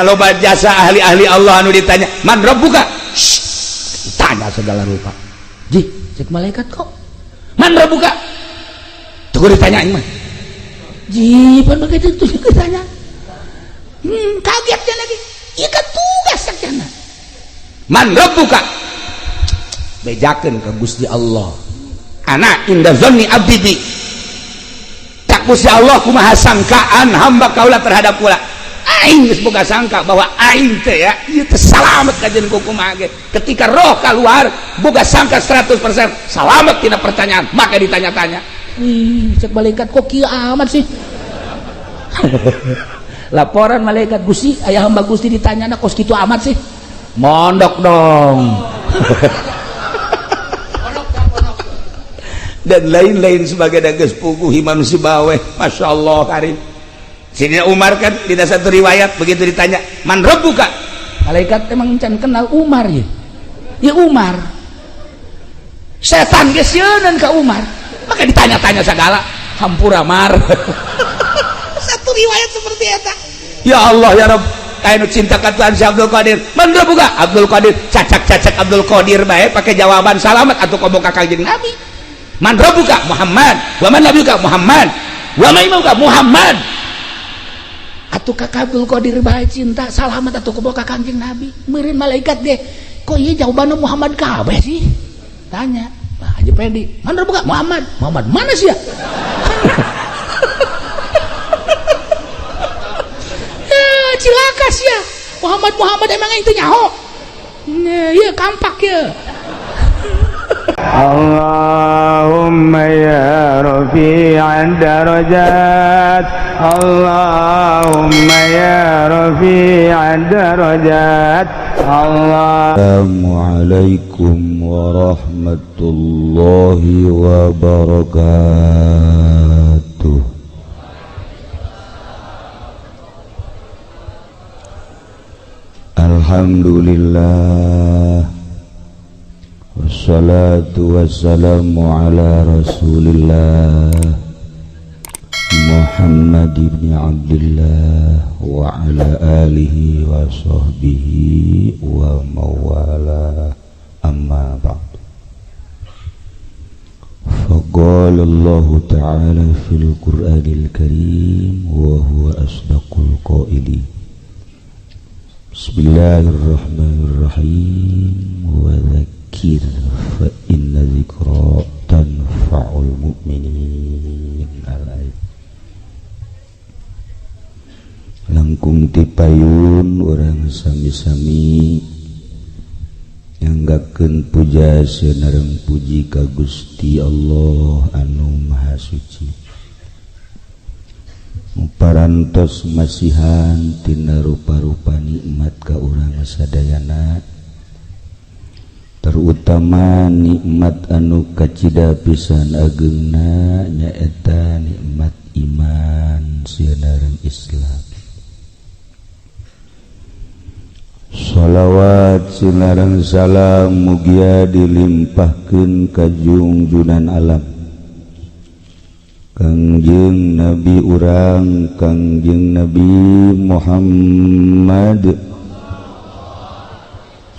loba jasa ahli-ahli Allah anu ditanya man rabbuka tanya segala rupa ji cek malaikat kok man rabbuka tuh ditanyain mah ji pan begitu tuh ditanya kagetnya lagi ieu kan tugas sakjana man rabbuka bejakeun ka Gusti Allah ana inda zanni abdi bi tak Gusti Allah kumaha sangkaan hamba kaula terhadap kula aing geus boga sangka bahwa aing teh ya ieu teh salamet ka jeung kumaha ge ketika roh keluar boga sangka 100% salamet tina pertanyaan maka ditanya-tanya cek malaikat kok kieu amat sih laporan malaikat Gusti aya hamba Gusti ditanyana kos kitu amat sih mondok dong dan lain-lain sebagai dages puguhi manusia baweh Masya Allah karim Sidina Umar kan tidak satu riwayat begitu ditanya man rabbuka malaikat emang can kenal Umar ya Umar setan geseunan ka Umar maka ditanya-tanya segala hampura mar satu riwayat seperti eta ya Allah ya Rabb kainu cinta ka Tuhan si Abdul Qadir man rabbuka Abdul Qadir cacak-cacak Abdul Qadir bae pakai jawaban salamet atuh komo ka Kangjeng Nabi man rabbuka Muhammad wa man nabiyuka Muhammad wa ma imamuka Muhammad atuh ka Abdul Qadir bae cinta salamet atuh komo ka Kangjeng Nabi meureun malaikat deh kok ieu jawabanna Muhammad kabeh sih tanya Pak Haji Pedi man rabbuka Muhammad mana sih ya cilaka sih ya Muhammad emang itu nyaho iya kampak ya Allahumma ya rafi'ad darajat Allahumma ya rafi'ad darajat Assalamualaikum warahmatullahi wabarakatuh. Alhamdulillah wassalatu wassalamu ala rasulillah Muhammad ibn Abdullah wa ala alihi wa sahbihi wa mawala amma ba'd faqala Allah ta'ala fil Qur'anil Karim wa huwa asdaqul qailin Bismillahirrahmanirrahim wa dzakir fa inna dzikra tanfa'ul mu'minin al-ayat langkung tipayun orang sami-sami nyanggakeun puja seunareng puji ka Gusti Allah anu Maha Suci parantos masihan tina rupa-rupa nikmat ka urang sadayana terutama nikmat anu kacida pisan ageungna nyaeta nikmat iman sieunareng Islam shalawat sinareng salam mugia dilimpahkeun ka junjunan alam Kangjeng Nabi urang Kangjeng Nabi Muhammad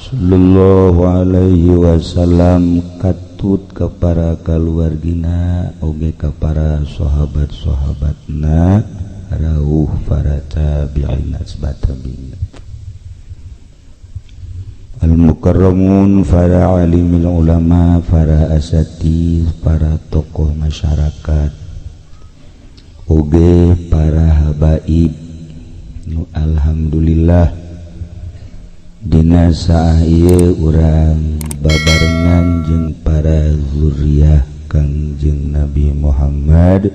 sallallahu alaihi wasallam katut ka para kaluargina oge ka para sahabat-sahabatna rawuh para tabi'in asbatabi'in al-mukarramun para alimul ulama para asatidz para tokoh masyarakat oge para habaib nu alhamdulillah dina saah ieu urang babarengan jeung para zuriyah Kangjeng Nabi Muhammad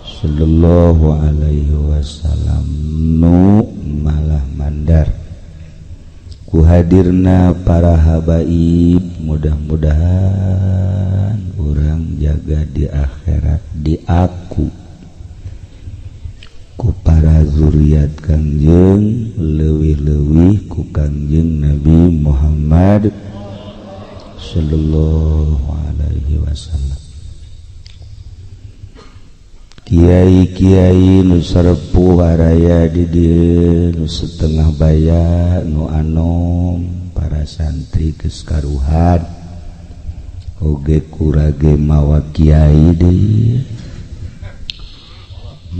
sallallahu alaihi wasallam nu malah mandar ku hadirna para habaib mudah-mudahan urang jaga di akhirat di aku ku para zuriat Kangjeng leuwih-leuwih ku Kangjeng Nabi Muhammad sallallahu alaihi wasallam Kiai-kiai nu serepuh araya di dieu nu setengah baya nu anom para santri geus karuhan oge kurage mawa kiai deui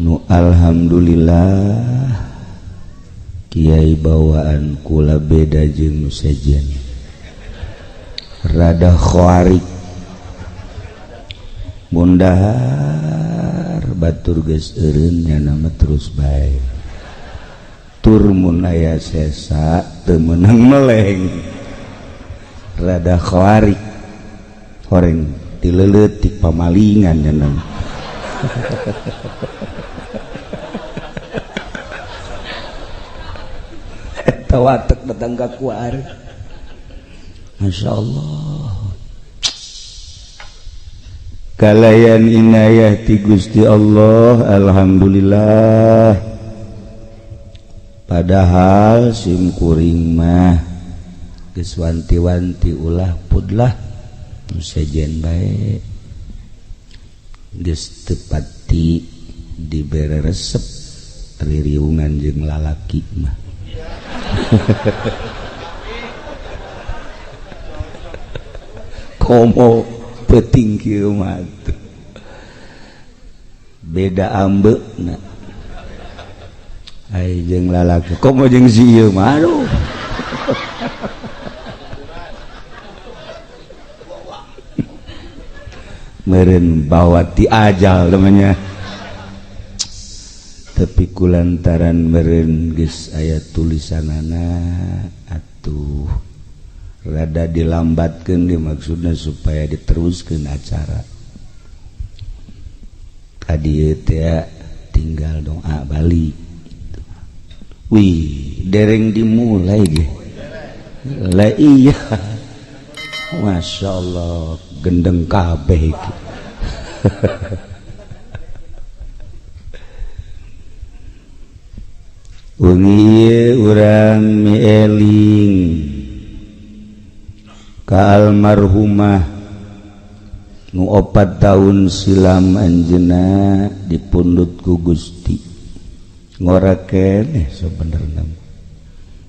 nu alhamdulillah kiai bawaan kula beda jeung nu sejen rada khawarik mundahar batur geus eureun nya nama terus bae tur mun aya sesa teu meunang meleng rada khawarik horeng tileuleut ti pamalingan nya nama eta watek datang ka kuar masyaallah kalayan inayah ti Gusti Allah alhamdulillah padahal sim kuring mah geus wanti-wanti ulah pudlah nu sejen bae geus teu pati dibere resep ririungan jeung lalaki mah komo penting kieu mah beda ambeuna ai jeung lalaki komo jeung si ieu mah aduh meureun bawa ti ajal namanya tapi kulantaran meureun geus aya tulisanana atuh rada dilambatkeun ge maksudna supaya diteruskeun acara kadieu teh tinggal doa balik wih dereng dimulai ge lah iya masyaallah gendeng kabeh iki wengi urang mieling ka almarhumah nu 4 tahun silam anjeunna dipundhut ku Gusti ngora keneh sabenerna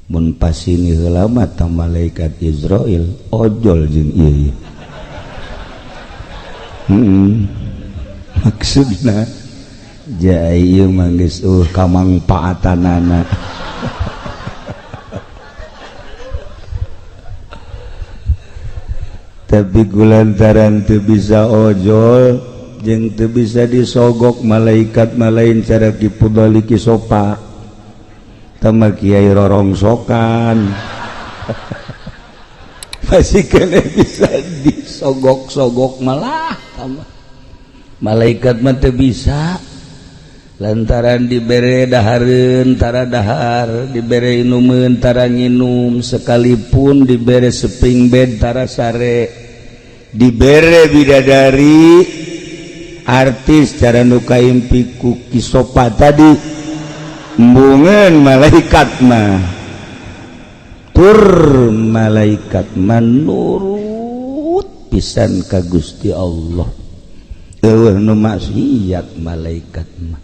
mun pasini heula mah ta malaikat Israil ojol jeung ieu maksudna ja ieu mah geus kamangpaatanana tapi kulantaran teu bisa ojol jeung teu bisa disogok malaikat malain cara dipudaliki sopa tama kiai rorongsokan masih kena bisa disogok-sogok malah tama malaikat mah teu bisa lantaran dibere dahareun tara dahar dibere inumeun tara nginum sekalipun dibere seping bed tara sare dibere bidadari artis cara nu kaimpi ku kisopa tadi embungeun malaikat mah tur malaikat manurut pisan ka Gusti Allah eueuh nu maksiat malaikat mah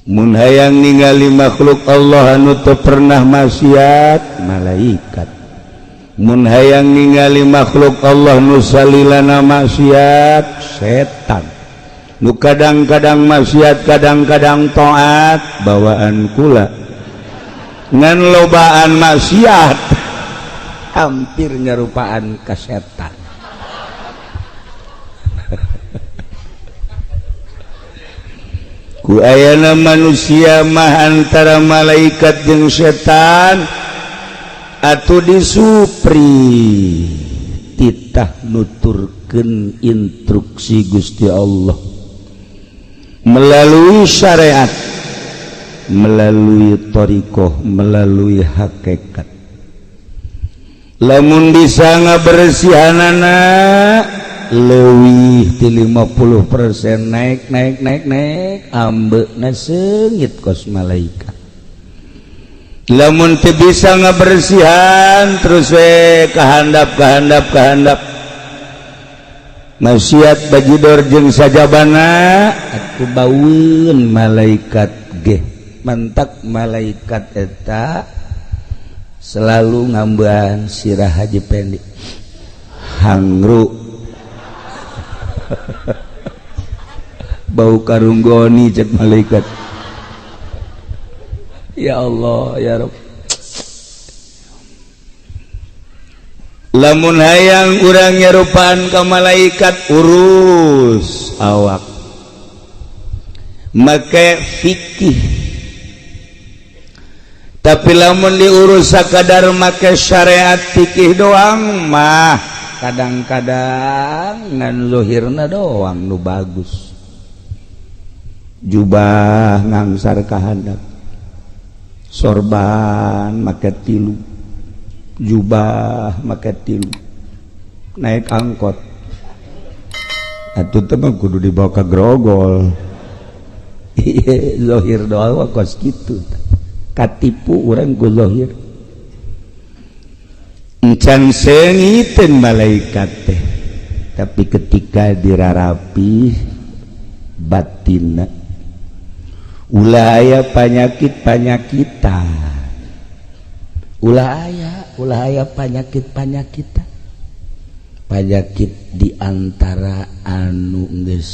mun hayang ningali makhluk Allah anu teu pernah maksiat malaikat mun hayang ningali makhluk Allah nu salilana maksiat setan nu kadang-kadang maksiat kadang-kadang taat bawaan kula ngan lobaan maksiat hampir nyarupaan ka setan ku ayana manusia mah antara malaikat jeung setan atuh disupri titah nuturkeun instruksi Gusti Allah melalui syariat melalui thariqah melalui hakikat lamun bisa ngabersihanana leuwih ti 50% naik ambeuna seungit kos malaikat lamun teu bisa ngabersihan terus we kahandap maksiat bajidor jeung sajabana atuh baueun malaikat ge mantak malaikat eta selalu ngamban sirah Haji Pendi hangru bau karunggoni cek malaikat. Ya Allah ya Rabb, lamun hayang urang nyarupaan ka malaikat urus awak make fikih, tapi lamun diurus sakadar make syariat fikih doang mah kadang-kadang ngan zahirna doang nu bagus, jubah ngangsar ka handap, sorban make tilu, jubah make tilu, naik angkot atuh teh mah kudu dibawa ka grogol. Ieu zahir doang kos kitu katipu urang ku zahir encan seungiteun malaikat teh, tapi ketika dirarapi batinna ulah aya panyakit-panyakitan, ulah aya panyakit-panyakitan, panyakit diantara anu geus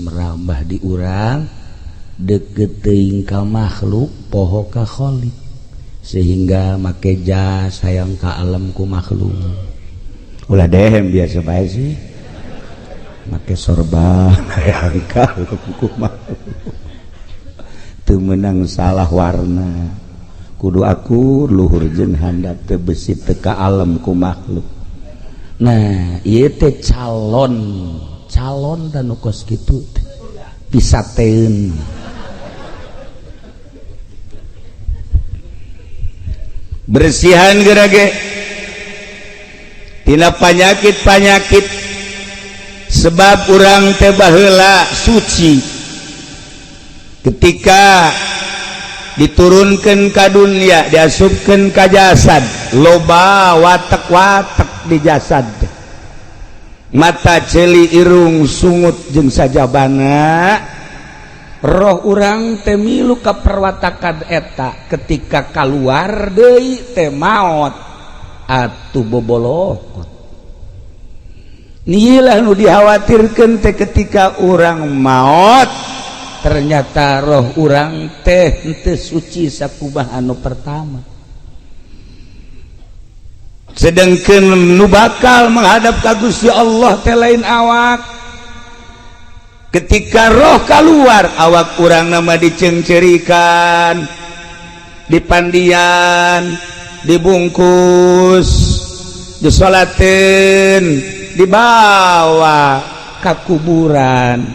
merambah di urang deket teuing ka makhluk poho ka khaliq sehingga make jas hayang ka alam ku makhluk. Ulah dehem biasa bae sih make sorban hayang ka alam ku makhluk teu meunang salah warna, kudu akur luhur jeung handap teu besi teu ka alam ku makhluk. Nah ieu teh calon dan nu kos kitu pisateun. Bersihan gerage tina panyakit-panyakit sebab urang teh baheula suci ketika diturunkeun ka dunia diasupkeun ka jasad loba watek-watek di jasad, mata celi irung sungut jeung sajabana roh urang teh milu ka perwatakan eta ketika kaluar deui teh maot atuh bobolokot. Nilah nu dikhawatirkeun teh ketika urang maot ternyata roh urang teh henteu suci sakubah anu pertama, sedengkeun nu bakal menghadap ka Gusti Allah teh lain awak. Ketika roh keluar awak urang nama dicengcerikan, dipandian, dibungkus, disolatin, dibawa ke kuburan,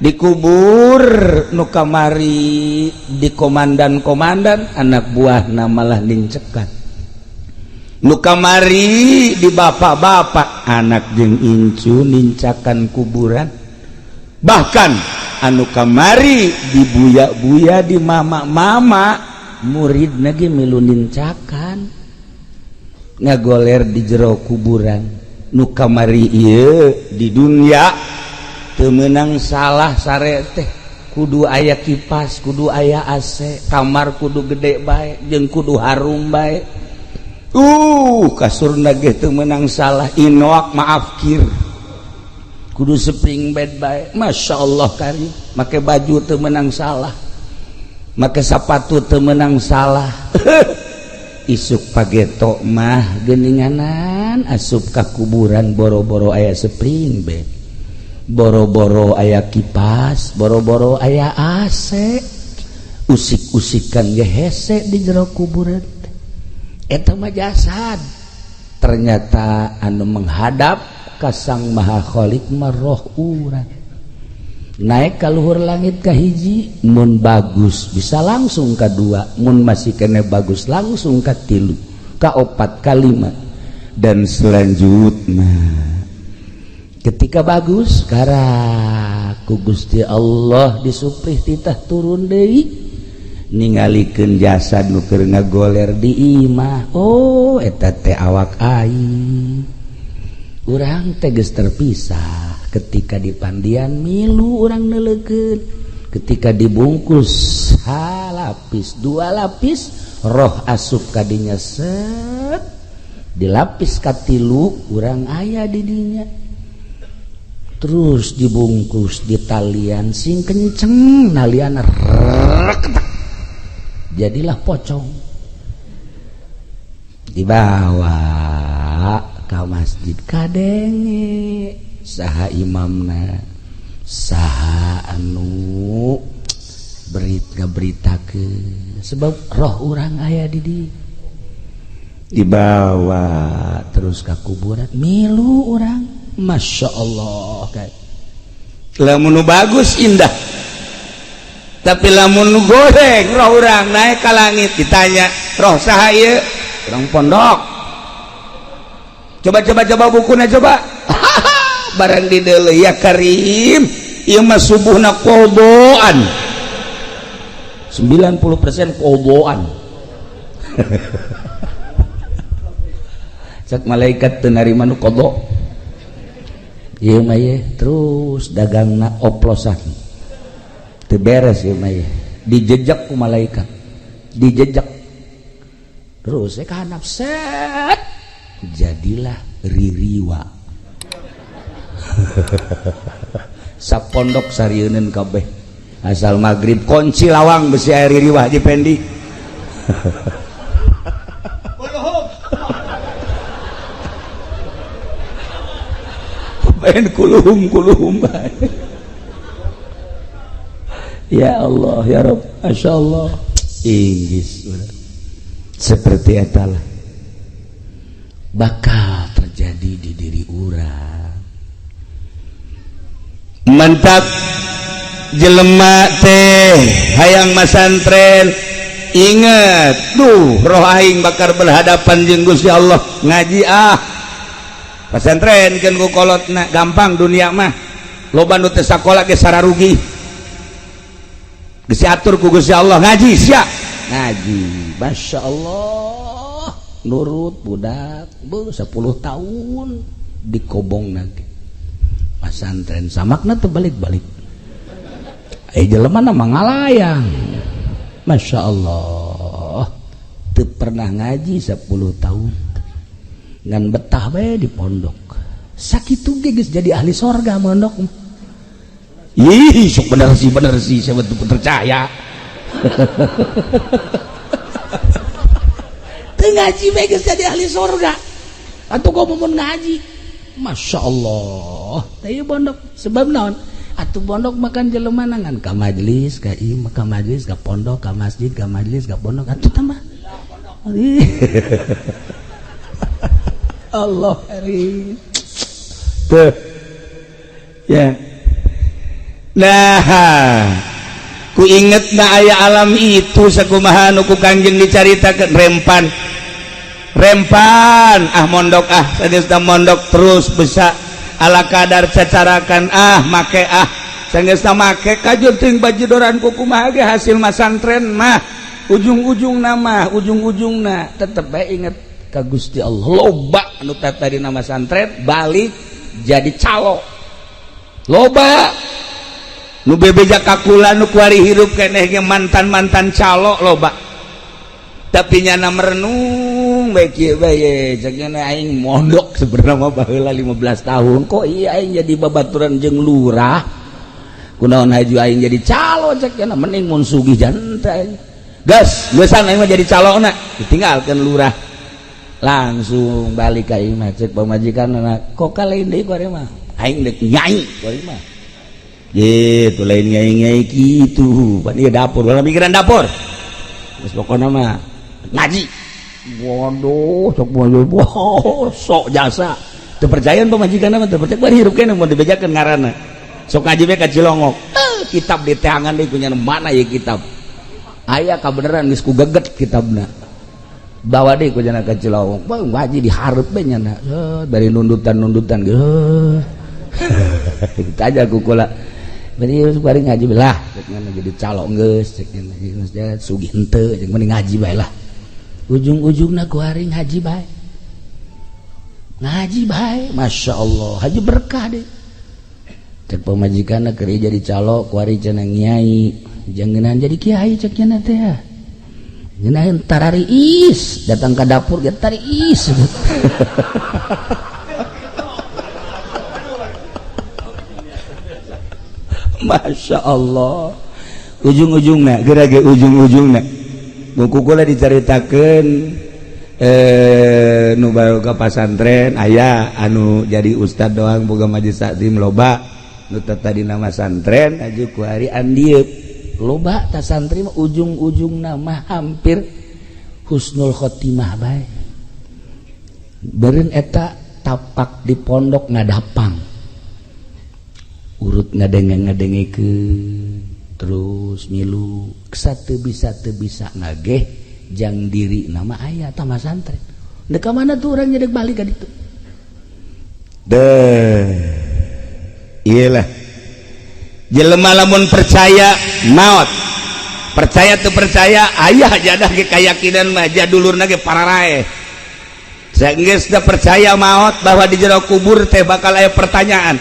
dikubur nu kamari di komandan-komandan anak buah namalah nincekat, nu kamari di bapak-bapak anak jeung incu nincakan kuburan, bahkan anu kamari di buya-buya di mama-mama murid lagi milu nincakan ngagoler di jero kuburan. Nu kamari ieu di dunia teu meunang salah sare teh kudu aya kipas, kudu aya AC, kamar kudu gede bae jeung kudu harum bae. Kasurna ge teu meunang salah, inoak maafkir kudu spring bed bae, masya Allah kari, make baju teu meunang salah, make sepatu teu meunang salah. Isuk pageto mah geuninganan asup ka kuburan boro-boro aya spring bed, boro-boro aya kipas, boro-boro aya AC, usik-usikan ge hese di jero kuburan. Eta mah jasad, ternyata anu menghadap ka Sang Maha Khaliq mah roh urang. Naik ka luhur langit ka hiji mun bagus bisa langsung ka dua, mun masih kene bagus langsung ka tilu, ka opat, ka lima, dan selanjutnya ketika bagus kara ku Gusti Allah disuprih titah turun deui ningalikeun jasad nu keur ngagoler di imah. Oh eta teh awak aing urang teh geus terpisah ketika dipandian milu orang nelekeun, ketika dibungkus halapis 2 lapis roh asup kadinya set dilapis katilu urang aya di dinya terus dibungkus di talian sing kenceng nalian jadilah pocong dibawa ka masjid kadenge saha imamna saha anu beritakeun sebab roh urang aya di dieu dibawa terus ke kuburan milu orang Masya Allah kayak lamun bagus indah tapi lamun goreng roh orang naik ke langit ditanya roh saha ieu orang pondok coba bukuna coba barang di deuleu ya Karim ieu mah subuhna qodoan 90% qodoan cak malaikat teu narima nu qada ieu mah ye terus dagangna oplosan teu beres ieu mah ye dijejak ku malaikat dijejak terus ka handap set jadilah ririwa sapondok sarieun kabeh asal magrib kunci lawang besi air ririwah di pendi main kulum ya Allah ya Rabb Masya Allah Inggris seperti itulah bakal terjadi di diri urang mantap jelema teh hayang masantren inget roh aing bakal berhadapan jeung Gusti Allah ngaji pesantren kan ku kolotna gampang dunia mah loba nu teu sakola ge sararugi geus diatur ku Gusti Allah ngaji sia ngaji Masya Allah nurut budak 10 tahun dikobongna ge pesantren samakna teu balik-balik jelema na mangalayang Masya Allah teu pernah ngaji 10 tahun ngan betah bae di pondok sakitu ge geus jadi ahli sorga mondok ih sok bener sih saya betul percaya teu ngaji bae geus jadi ahli sorga atuh kok mun ngaji Masya Allah teh pondok sebab naon atuh pondok makan jelema nangan ka majelis ka imam ka majelis ka pondok ka masjid ka majelis ka pondok atuh tambah Allah hari tuh ya nah ku inget na aya alam itu sakumaha nu ku Kangjeng dicaritakeun rempan mondok sageus mondok terus besa ala kadar cacarakan make sageus make kajur teuing bajidoran ku kumaha ge hasil masantren mah ujung-ujungna tetep bae inget ka Gusti Allah loba anu tadi nama santren balik jadi calo loba nu bebeja kakula nu kuari hirup keneh ge mantan calo loba tapi nyana merenung bae kieu bae cekna aing mondok sebenarnya baheula 15 tahun kok iya aing jadi babaturan jeung lurah kunaon haju aing jadi calo cekna mending mun sugih jantai gas geusana aing mah jadi calona ditinggalkeun lurah langsung balik ka imah cek pamajikanna kok kalain deui kore mah aing deuk nyai kore mah gitu lain nyai kitu pan ieu dapur ulah mikiran dapur geus pokona mah ngaji waduh sok jasa teu percaya pamajikanna mah teu percaya bari hirup keneh mun dibejakeun ngaranna sok ngaji bae ka Cilongok kitab di teangan deui punya mana ieu kitab aya kabeneran geus ku geget kitabna bawa deh ku jana ka Cilongok bang ngaji dihareup bae nyana dari nundutan gitu kita aja ku kula bari bari ngaji belah cenah jadi calo geus cenah sugih henteu jeung mending ngaji bae lah ujung-ujungna ku hari ngaji bae Masya Allah haji berkah deh cek pemajikan kerja jadi calo kuari cenah nyai jangan jadi kiai cek cenah teh ya jangan tarariis datang ke dapur get tariis Masya Allah ujung-ujungnya gerage ujung-ujungnya buku kula diceritakan nu baru ke pasantren aya anu jadi ustad doang boga majelis taklim loba nu tadi nama santren aju ku hari andieu loba ta santri mah ujung-ujung nama hampir husnul khotimah bae beureun eta tapak di pondok ngadapang urut ngadenge-ngadengikeun terus milu teu bisa ngageh jang diri nama ayah tama santren dek mana tuh orangnya dek balik ka ditu iyalah jelema lamun percaya maot percaya teu percaya ayah jadah ge kayakinan mah jadulurna ge pararae saenggeus da percaya maot bahwa di jero kubur teh bakal aya pertanyaan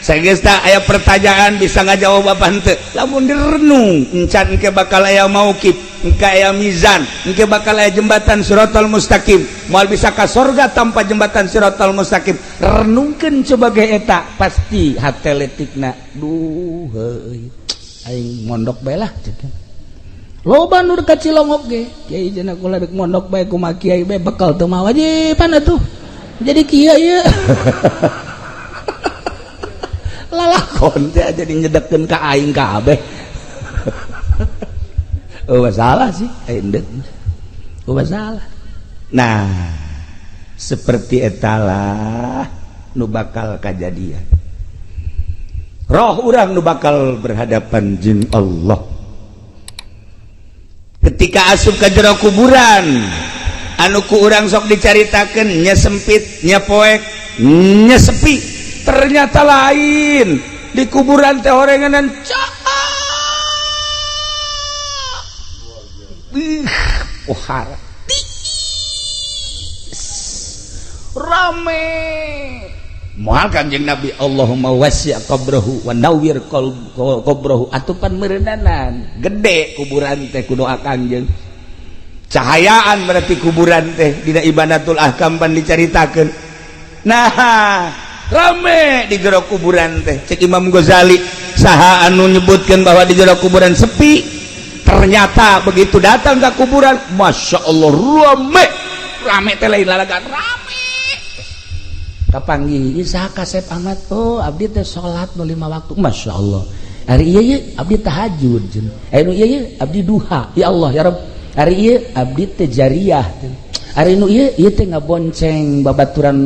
saenggeus da aya pertanyaan bisa ngajawab apa henteu lamun direnung encan engke bakal aya mauqif engke aya mizan engke bakal aya jembatan siratal mustaqim moal bisa ka surga tanpa jembatan siratal mustaqim renungkeun coba ge eta pasti hate letikna duh heuy aing mondok bae lah loba nu ka Cilongok ge kiai cenah kula dek mondok bae kumaha kiai bae bekal teu mah wajiban atuh jadi kiai ya lalakon teh jadi nyedekeun ka aing kabeh. Masalah sih aing deuk. Masalah. Nah, seperti etalah nu bakal kajadian. Roh urang nu bakal berhadapan jeung Allah. Ketika asup ka jero kuburan, anu ku urang sok dicaritakeun nya sempit, nya poek, nya sepi. Ternyata lain di kuburan teh horenganan ohara rame moal Kanjeng Nabi Allahumma wasi' qabrahu wa nawwir qabrahu atupan meureunanan gede kuburan teh ku doa Kanjeng cahayaan berarti kuburan teh dina Ibadatul Ahkam pan dicaritakeun nah rame di jero kuburan teh cek Imam Ghazali saha anu nyebutkan bahwa di jero kuburan sepi ternyata begitu datang ke kuburan Masya Allah rame teh lain lalagan rame kapanggih saha kasep amat oh abdi teh salat nu 5 waktu Masya Allah hari ieu abdi tahajud anu ieu abdi duha ya Allah ya Rabb hari ieu abdi teh jariyah hari nu ieu teh ngabonceng babaturan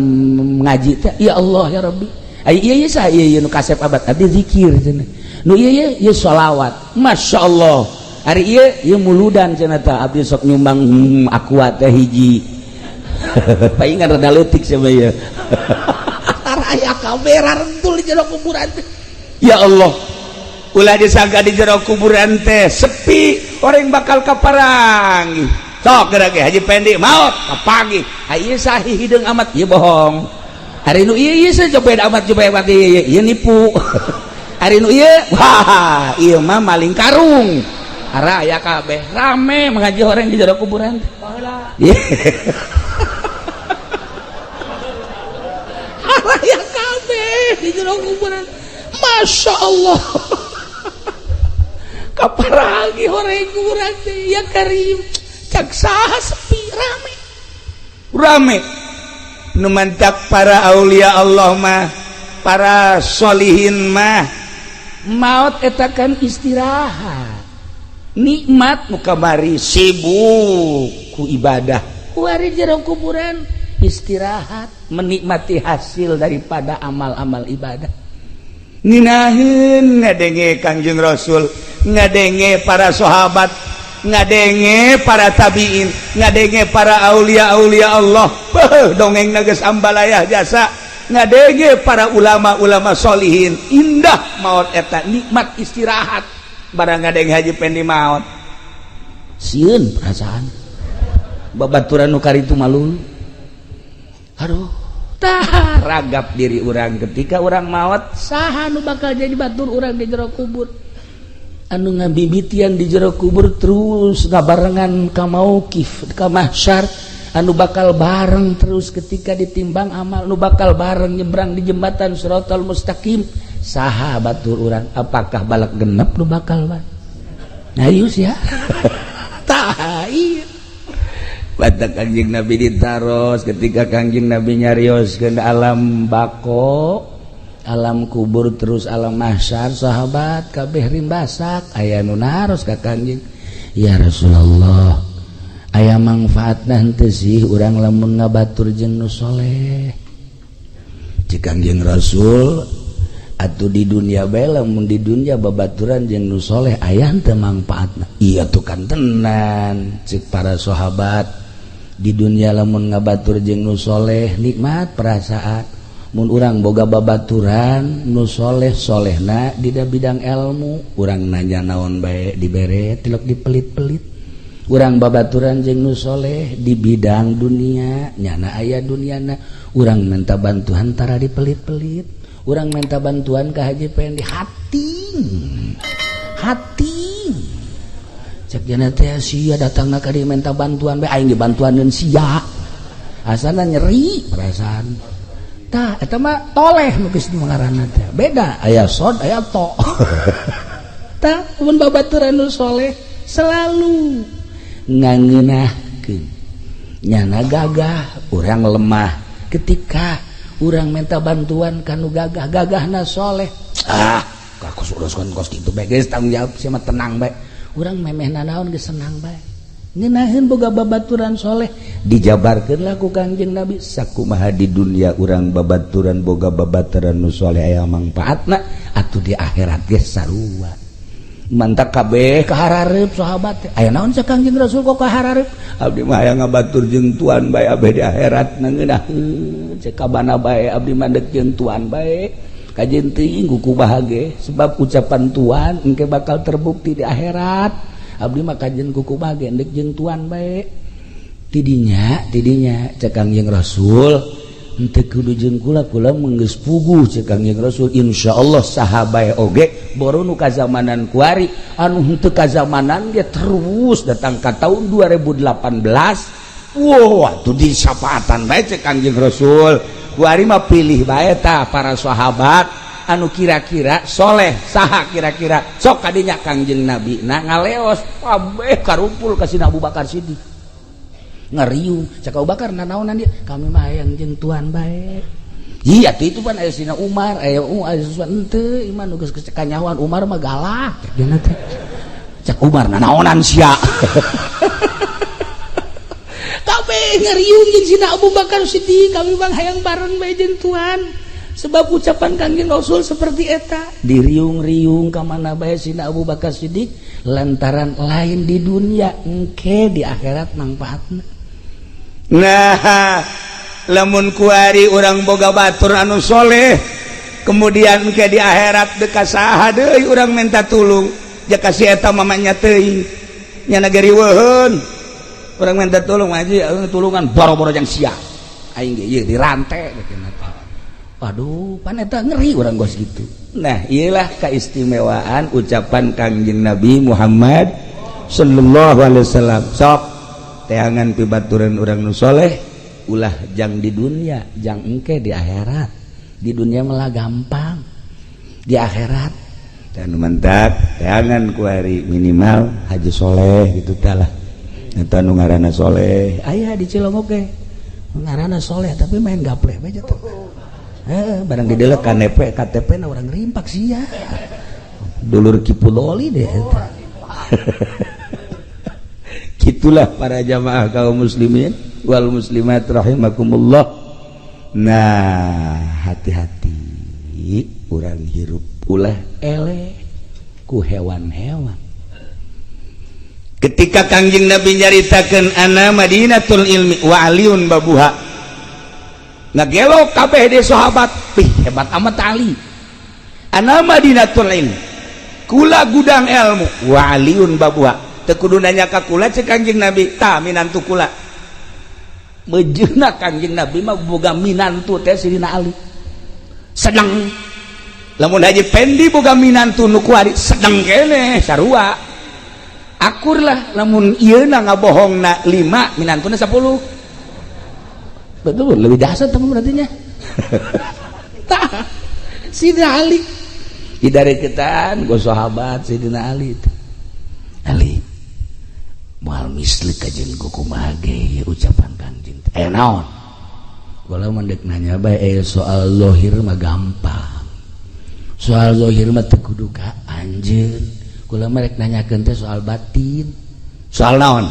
ngaji teh ya Allah ya Rabbi ieu saha ieu nu kasep abad abdi zikir cenah nu ieu sholawat Masya Allah hari ieu muludan cenah teh abdi sok nyumbang aqua teh hiji paingan rada leutik sia ieu raya kabeh rarengtul di jero kuburan teh ya Allah ulah disangka di jero kuburan teh sepi orang bakal kaparang sok gerage Haji Pendi maot pagi ieu sahih hideung amat ieu bohong hari nu ieu coba amat coba amat ieu nipu hari nu ieu wah ieu mah maling karung ara aya kabeh rame mengaji orang di jero kuburan aya kabeh di jero kuburan Masya Allah kaparagi orang kuburan ya Karim saha sepi rame nu mantak para aulia Allah mah para sholihin mah maot eta kan istirahat nikmat nu kamari sibuk ku ibadah ku ari jero kuburan istirahat menikmati hasil daripada amal-amal ibadah nginaheun ngadenge Kangjeng Rasul ngadenge para sahabat ngadenge para tabiin ngadenge para aulia-aulia Allah dongeng geus ambalayah jasa ngadenge para ulama-ulama sholihin indah maot eta nikmat istirahat barang ngadenge Haji Pendi maot sieun perasaan babaturan nu karitu malul aduh tah ragap diri urang ketika urang maot saha nu bakal jadi batur urang di jero kubur anu ngabibitian di jero kubur terus ngabarengan ka mauqif ka mahsyar anu bakal bareng terus ketika ditimbang amal nu bakal bareng nyebrang di jembatan Shiratal Mustaqim saha batur urang apakah balak genep nu bakal bareng ayus ya tah ieu batak Kanjeng Nabi ditaros ketika Kanjeng Nabi nyarioskeun alam bako alam kubur terus alam mahsyar sahabat kabeh rimbasak aya nu naros ka Kanjeng ya Rasulullah aya manfaatna henteu sih urang lamun ngabatur jeung nu soleh cik Kanjeng Rasul atuh di dunia bae lamun di dunia babaturan jeung nu soleh aya teu manfaatna iya tuh kan tenan cik para sahabat di dunia lamun ngabatur jeung nu soleh nikmat perasaan mun urang boga babaturan nu soleh-solehna di bidang ilmu urang nanya naon bae dibere tilok dipelit-pelit urang babaturan jeung nu soleh di bidang dunia nyana aya duniana urang minta bantuan tara dipelit-pelit urang minta bantuan ka haji pengen di hati cek jana teh sia datangna ka dieu minta bantuan bae aing dibantuaneun sia asana nyeri perasaan tah eta mah toleh nu geus ngaranna teh beda aya sod aya to tah mun babaturan nu soleh selalu ngangeunahkeun nyana gagah urang lemah ketika urang minta bantuan kanu gagahna soleh kakos uruskeun kos kitu bae geus tanggung jawab sia mah tenang bae urang memehna naon geus senang bae ngeunaheun boga babaturan soleh dijabarkeun lah ku Kanjeng Nabi sakumaha di dunia urang babaturan boga babaturan nu soleh aya mangpaatna atuh di akhirat ge sarua mantak kabeh kaharareup sahabat aya naon sa Kanjeng Rasul kok kaharareup abdi mah aya ngabatur jeung tuan bae abeh di akhirat ngeunahkeun cek kabana bae abdi mah deuk jeung tuan bae kajen teuing kuku bahage sebab ucapan tuan engke bakal terbukti di akhirat abdi mah kajen kuku bahage endek jeung tuan bae tidinya cek Kanjeng Rasul henteu kudu jeung kula menggeus puguh cek Kanjeng Rasul insyaallah saha bae oge boro nu kazamanan kuari anu henteu kazamanan dia terus datang ka tahun 2018 wow atuh di syafaatan bae cek Kanjeng Rasul kuari mah pilih bae tah para sahabat anu kira-kira soleh saha kira-kira sok kadinya Kanjeng Nabi ngaleos kabeh karumpul ka Sina Abu Bakar Siddiq ngariung cak Abu Bakar nanaonan dia kami mah hayang jeung tuan bae iya itu pan aya Sina Umar aya Usman henteu iman nu geus kanyahoan Umar mah galak cenah teh cak Umar nanaonan sia kabeh ngariung jeung Sina Abu Bakar Siddiq kami mah hayang bareng bae jeung tuan sebab ucapan Kanjeng Rasul seperti eta diriung-riung ka mana bae Sina Abu Bakar Siddiq lantaran lain di dunia engke di akhirat manfaatna nah lamun kuari urang boga batur anu soleh kemudian engke di akhirat deuk ka saha deui urang minta tulung ja ka si eta mamanya teuing nyana gariweun urang minta tulung aji tulungan boro-boro jang sia aing ge ieu dirante waduh pan eta ngeri urang gos gitu nah iyalah keistimewaan ucapan Kanjeng Nabi Muhammad sallallahu alaihi wasallam sok teangan pibaturan urang nu soleh ulah jang di dunia jang engke di akhirat di dunia malah gampang di akhirat dan mantak teangan kuari minimal haji soleh gitu tah lah eta nu ngaranna soleh aya di Cilongok ge ngaranna soleh tapi main gapleh bae teh barang didelek KTP na orang rimpak sia dulur Kipuloli deh gitulah para jamaah kaum muslimin wal muslimat rahimakumullah nah hati-hati urang hirup ulah eleh ku hewan-hewan ketika Kanjeng Nabi nyaritakeun ana Madinatul Ilmi wa aliun babuha ngagelok kabeh di sahabat hebat amat Ali ana Madinatul Ilmi kula gudang ilmu wa aliun babuha teu kudu nanya ka kula cek Kanjeng Nabi tah minantu kula Mejeuna Kangjeng Nabi mah boga minantu teh Sidina Ali. Sedang lamun Haji Pendi boga minantu nu kuari sedang kene sarua. Akur lah lamun ieuna ngabohongna 5 minantuna 10. Betul lebih dahsyat teman berarti nya. Tah Sidina Ali idareketan go sahabat Sidina Ali itu. Ali moal mislik ka jeung kumaha ge ucapan Kangjeng naon kalau mendek nanya bae soal zahir mah gampang soal zahir mah teu kudu ka anjeun kula mah rek nanyakeun teh soal batin soal naon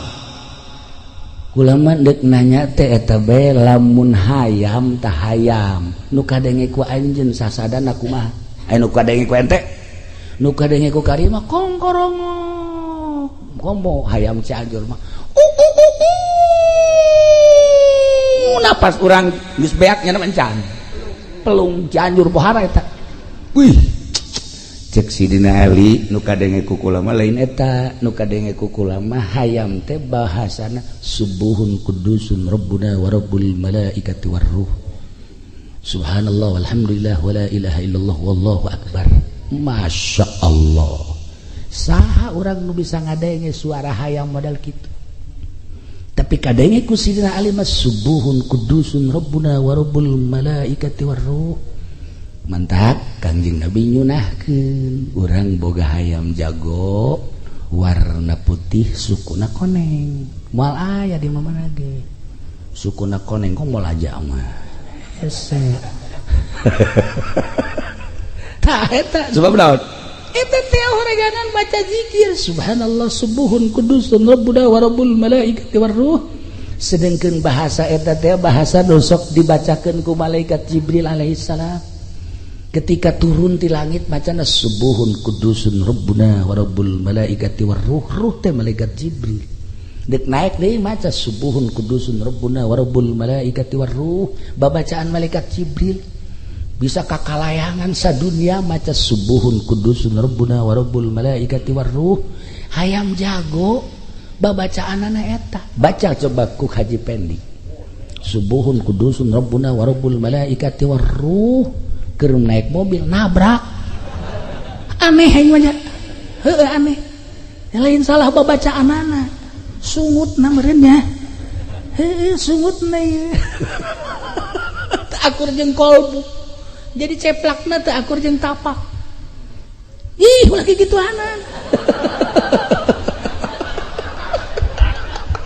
kula mah dek nanya teh eta bae lamun hayam tah hayam nu kadenge ku anjeun sasadana kumaha anu kadenge ku ente nu kadenge ku kari mah kongkorongo ngomong hayam Cianjur mah napas urang geus beaknya mencan pelung Cianjur pohara eta wih cek Sidina Ali nu kadenge ku kula mah lain eta nu kadenge ku kula mah hayam teh bahasana subuhun kudusun rabbuna wa rabbul malaikati war ruh subhanallah walhamdulillah wala ilaha illallah wallahu akbar masyaallah saha orang nu bisa ngadenge suara hayam modal kitu tapi kadenge ku Sidina Ali mas subuhun kudusun rabbuna wa rabbul malaikati war ruh mantap Kangjeng Nabi nyunahkeun urang boga hayam jago warna putih sukuna koneng moal aya di mana ge sukuna koneng kok moal aja mah hese tah eta sebab naon eta teh horeganan baca zikir subhanallah subuhun kudusun rabbuna wa rabbul malaikati war ruh sedengkeun bahasa eta teh bahasa nu sok dibacakeun ku malaikat Jibril alaihi salam ketika turun di langit macana subuhun kudusun rabbuna wa rabbul malaikati war ruh ruh teh malaikat Jibril dek naik deui maca subuhun kudusun rabbuna wa rabbul malaikati war ruh babacaan malaikat Jibril bisa kakalayangan sadunia maca subuhun kudusun rabbuna wa rabbul malaikati war ruh hayam jago babacaanana eta baca coba ku Haji Pendi subuhun kudusun rabbuna wa rabbul malaikati war ruh keur naik mobil nabrak aneh aing mah heueuh aneh lain salah babacaanana sungutna meureun nya heueuh sungutna ieu akur jeung kolbu jadi ceplakna teh akur jeung tapak ih lagi gituanan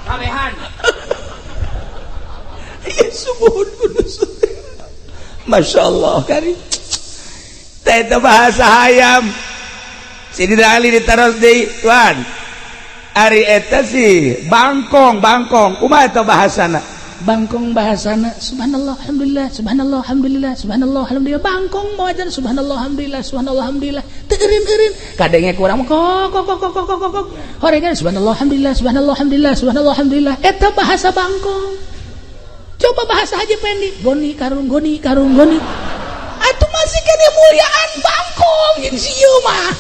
kawehan subuhun kudus masyaallah kari teh eta bahasa hayam Sidina Ali ditaros deui tuan ari eta sih bangkong kumaha eta bahasana bangkong bahasana subhanallah alhamdulillah subhanallah alhamdulillah subhanallah alhamdulillah bangkong moajan subhanallah alhamdulillah subhanallah alhamdulillah teu eureun kadenge ku urang kok horegan subhanallah alhamdulillah subhanallah alhamdulillah subhanallah alhamdulillah eta bahasa bangkong coba bahasa Haji Pendi goni karung atuh masih kene muliaan bangkong jeung sieu mah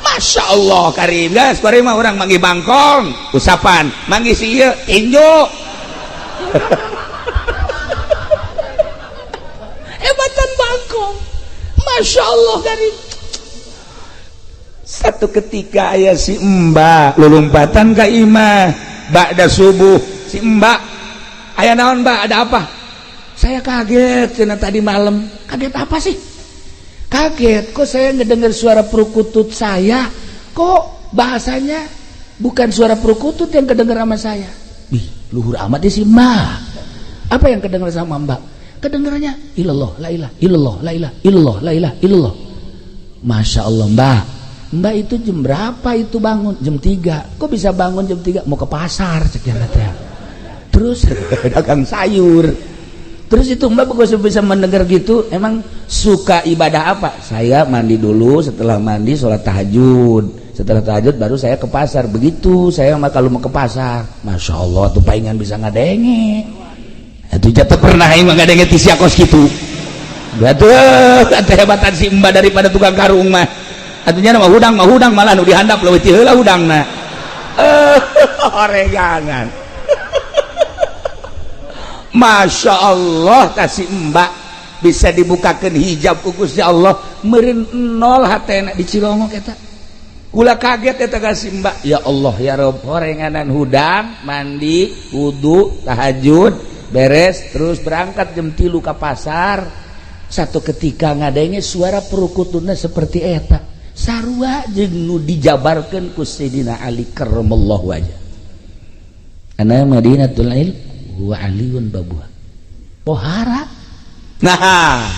masyaallah karim guys bari mah urang manggi bangkong usapan manggi sieu tinju hebatan bangkong masyaallah dari satu ketika aya si Mbak lulumpatan ka imah ba'da subuh si Mbak aya naon Mbak ada apa saya kaget cenah tadi malam kaget apa sih kaget kok saya ngedengar suara perkutut saya kok bahasanya bukan suara perkutut yang kedengar sama saya luhur amat sih Mbak apa yang kedengaran sama Mbak kedengarannya ilallah la ilaha illallah la ilaha illallah la ilaha illallah masya Allah Mbak itu jam berapa itu bangun jam 3 kok bisa bangun jam 3 mau ke pasar sekian teh terus dagang sayur terus itu Mbak kok bisa mendengar gitu emang suka ibadah apa saya mandi dulu setelah mandi sholat tahajud setelah tahajud baru saya ke pasar begitu saya mah kalau mau ke pasar masya Allah tuh palingan bisa ngadenge itu jatuh pernah yang ngadenge ti siakos gitu aduh kata hebatan si Mbak daripada tukang karung mah atunya mah hudang malah nu dihandap leuwih ti heula hudangna oreganan Masya Allah kasih mbak bisa dibukakan hijab kukusnya Allah meureun nol hatena di Cilongok eta ulah kaget eta kasih mbak ya Allah ya Rob horenganan hudang mandi wudu tahajud beres terus berangkat jam 3 ke pasar satu ketika ngadenge suara perukutuna seperti eta sarua jeung nu dijabarkeun ku Sayyidina Ali karramallahu wajah ana Madinatul Ilm wa Aliun babuha pohara nah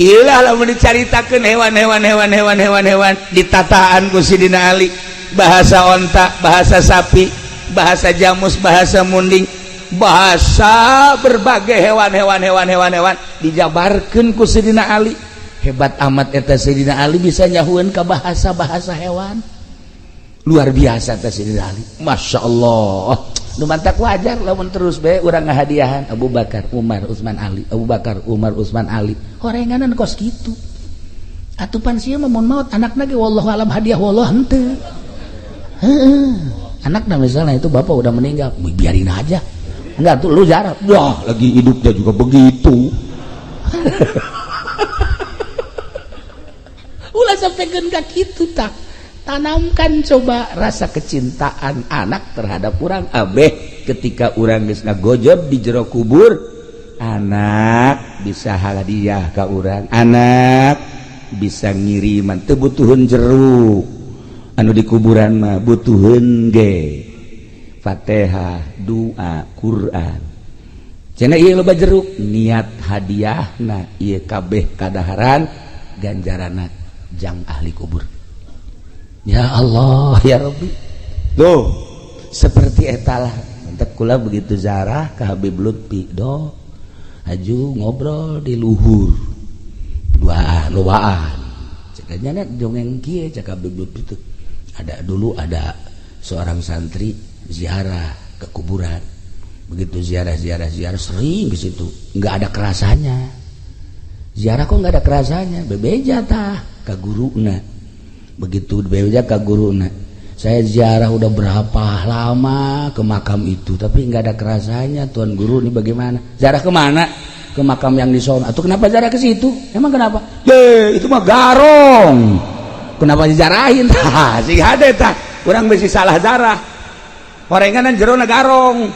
ilah lamun dicaritakeun hewan ditataan ku Sidina Ali bahasa onta bahasa sapi bahasa jamus bahasa munding bahasa berbagai hewan dijabarkeun ku Sidina Ali hebat amat eta Sidina Ali bisa nyahueun ka bahasa hewan luar biasa eta Sidina Ali Masya Allah nu mantak wajar lamun terus bae urang ngahadiahan Abu Bakar Umar Utsman Ali Abu Bakar Umar Utsman Ali horenganan kos kitu atupan sieu mah mun maot anakna ge wallahu alam hadiah wallah henteu anakna misalnya itu bapak udah meninggal biarin aja enggak tuh lu jarang wah lagi hidupnya juga begitu ulah sampaikeun ka kitu tak tanamkan coba rasa kecintaan anak terhadap orang abeh ketika orang geus ngagojod di jero kubur anak bisa hadiah ka urang anak bisa ngiriman teu butuheun jeruk anu di kuburan mah butuheun ge Fatihah doa Quran cenah ieu loba jeruk niat hadiahna ieu kabeh kadaharan ganjaranna jang ahli kubur. Ya Allah ya Rabbi tuh seperti etalah mantap kula begitu zarah ke Habib Lutfi do aju ngobrol di luhur duaan cekanya dongeng kieu cek Habib Lutfi itu dulu ada seorang santri ziarah ke kuburan begitu ziarah sering ke situ nggak ada kerasanya ziarah kok nggak ada kerasanya bebeja tah ka guruna begitu bebeja ka guruna saya ziarah udah berapa lama ke makam itu tapi nggak ada kerasanya tuan guru ini bagaimana ziarah kemana ke makam yang di sono atau kenapa ziarah ke situ emang kenapa itu mah garong kenapa dijarahin sih ada tah kurang besi salah zarah horenganan jerona garong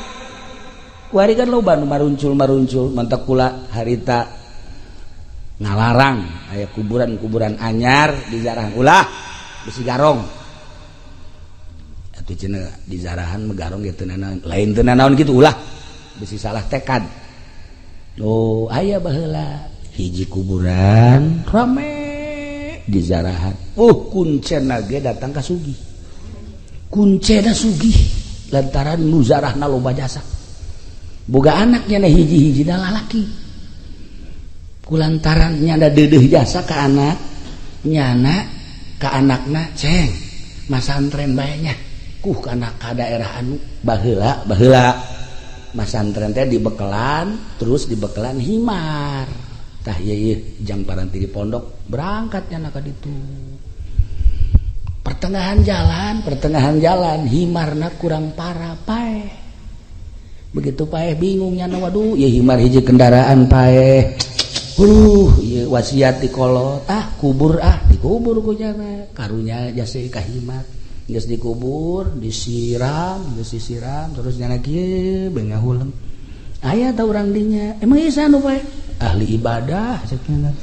kuari kan loba nu maruncul mantak kula harita ngalarang aya kuburan anyar dijarahan ulah besi garong atuh cenah dijarahan megarong gitu lain teu naon kitu ulah besi salah tekad lo aya baheula hiji kuburan rame dijarahan kuncena ge datang ka sugih kuncena sugih lantaran nu zarahna loba jasa boga anaknya na hiji-hiji da lalaki kulantaran nyanda deudeuh jasa ka anak nyana ka anakna ceng masantren bae nya kana ka daerah anu baheula masantren teh dibekelan terus dibekelan himar tah ieu jang paranti di pondok berangkat nyana ka ditu pertengahan jalan himarna kurang parah paeh begitu paeh bingung nyana waduh ieu himar hiji kendaraan paeh ieu wasiat di kolot kubur dikubur ku nyana karunya jasa ka himar geus dikubur disiram terus nyana kieu beung ngahuleung aya ta urang dinya emang ieu sanu paeh ahli ibadah cenah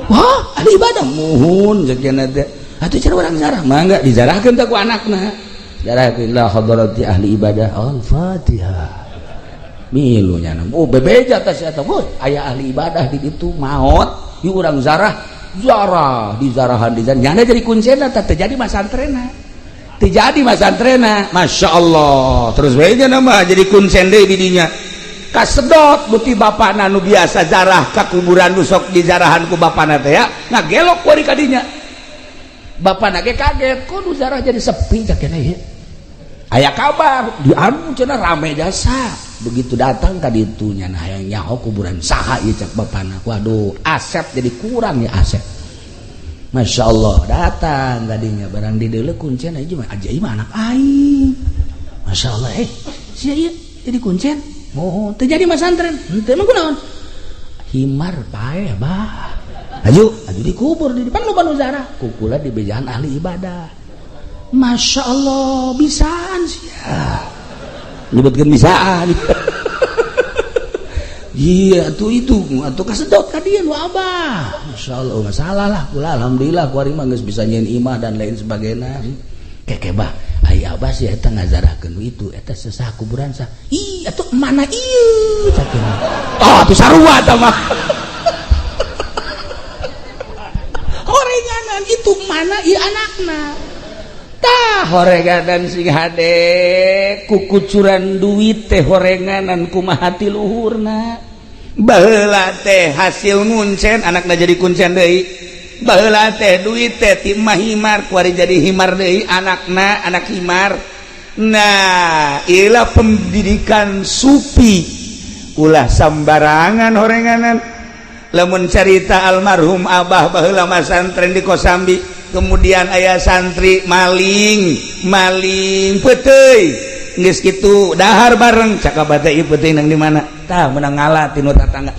wah ahli ibadah muhun cenah teh atuh cenah urang zarah mangga dizarahkeun teh ku anakna zarahkeun la hadrati ahli ibadah al-fatihah milu nyana bebeja teh eta aya ahli ibadah di ditu maot ieu urang zarah dizarahan nyana jadi kuncena teh terjadi masantrena Masya Allah terus bae nama jadi kuncen deui di dinya kasedot bukti bapana nu biasa zarah ka kuburan nu sok dijarahan ku bapana teh ya ngagelok kuari ka dinya bapana ge kaget kok nu zarah jadi sepi cak keneh ieu aya kabar di anu cenah rame jasa begitu datang ka ditu nya hayang nyaho kuburan saha ieu cak bapana waduh asep jadi kurang ya asep Masya Allah datang tadinya barang di deuleu kuncen aja mah ajaib anak aing Masya Allah sia ieu jadi kuncen Oh terjadi mas santren ente emang kunaon himar pae bah aju dikubur di depan loba nu zarah kukula di bejaan ahli ibadah. Masya Allah bisaan sih ya nyebutkan bisaan. Iya tuh itu atau kasedot ka dieu nu abah. Masya Allah nggak salah lah kula alhamdulillah kuari mah geus bisa nyeun imah dan lain sebagainya. Keke bah ai abah sih eta ngazarahkeun itu eta sesah kuburan sah. Ih atuh mana ieu sakeuna. Oh atuh sarua tah mah. Horenganan itu mana ieu anakna. Tah horenganan sing hade kukucuran duit teh horenganan kumaha ti luhurna. Baheula teh hasil nguncen anakna jadi kuncen deui. Baheula teh duit teh ti mah himar kuari jadi himar deui anakna anak himar. Nah, ieu pendidikan supi. Ulah sambarangan horenganan. Lamun carita almarhum abah baheula mah santren di Kosambi, kemudian aya santri maling peuteuy geus kitu dahar bareng cak abah teh ieu peuteuy nang di mana tah meunang ngalah ti nu tatangga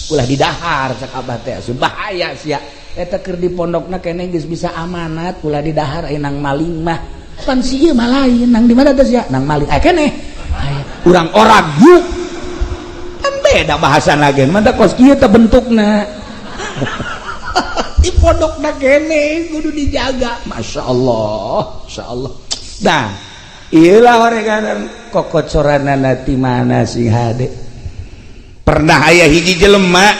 ulah di dahar cak abah teh bahaya sia eta keur di pondokna keneh geus bisa amanat ulah di dahar aya nang maling mah pan si ieu mah lain nang di mana teh sia nang maling keneh urang oragu kan beda bahasan lagi mantap kos kieu teh bentukna di pondokna kene kudu dijaga. Masya Allah nah iyalah horenganan kokocoranana ti mana sing hade pernah aya hiji jelema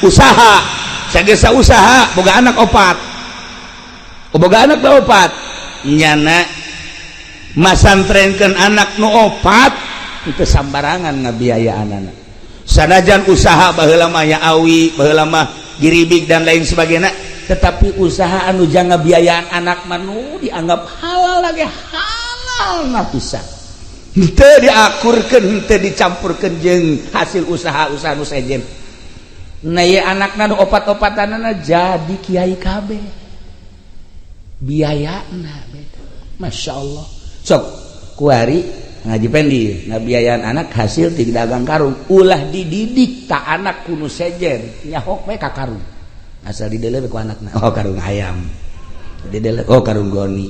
usaha sagesa usaha boga anak opat nyana masantrenkeun anak nu opat itu sambarangan ngabiayaanana sanajan usaha baheula mah ya awi baheula mah giribik dan lain sebagainya tetapi usaha anu janga biayaan anak manu dianggap halal lagi halal na pisan henteu diakurkeun henteu dicampurkeun jeung hasil usaha nu sejen nah ye anakna nu opat-opatanana jadi kiai kabeh biayana beda Masya Allah sok kuari ngaji pendi ngabiayaan anak hasil ti dagang karung ulah dididik ta anak kuno sejen nyahok we ka karung asal didelep ku anakna oh karung ayam didelep oh karung goni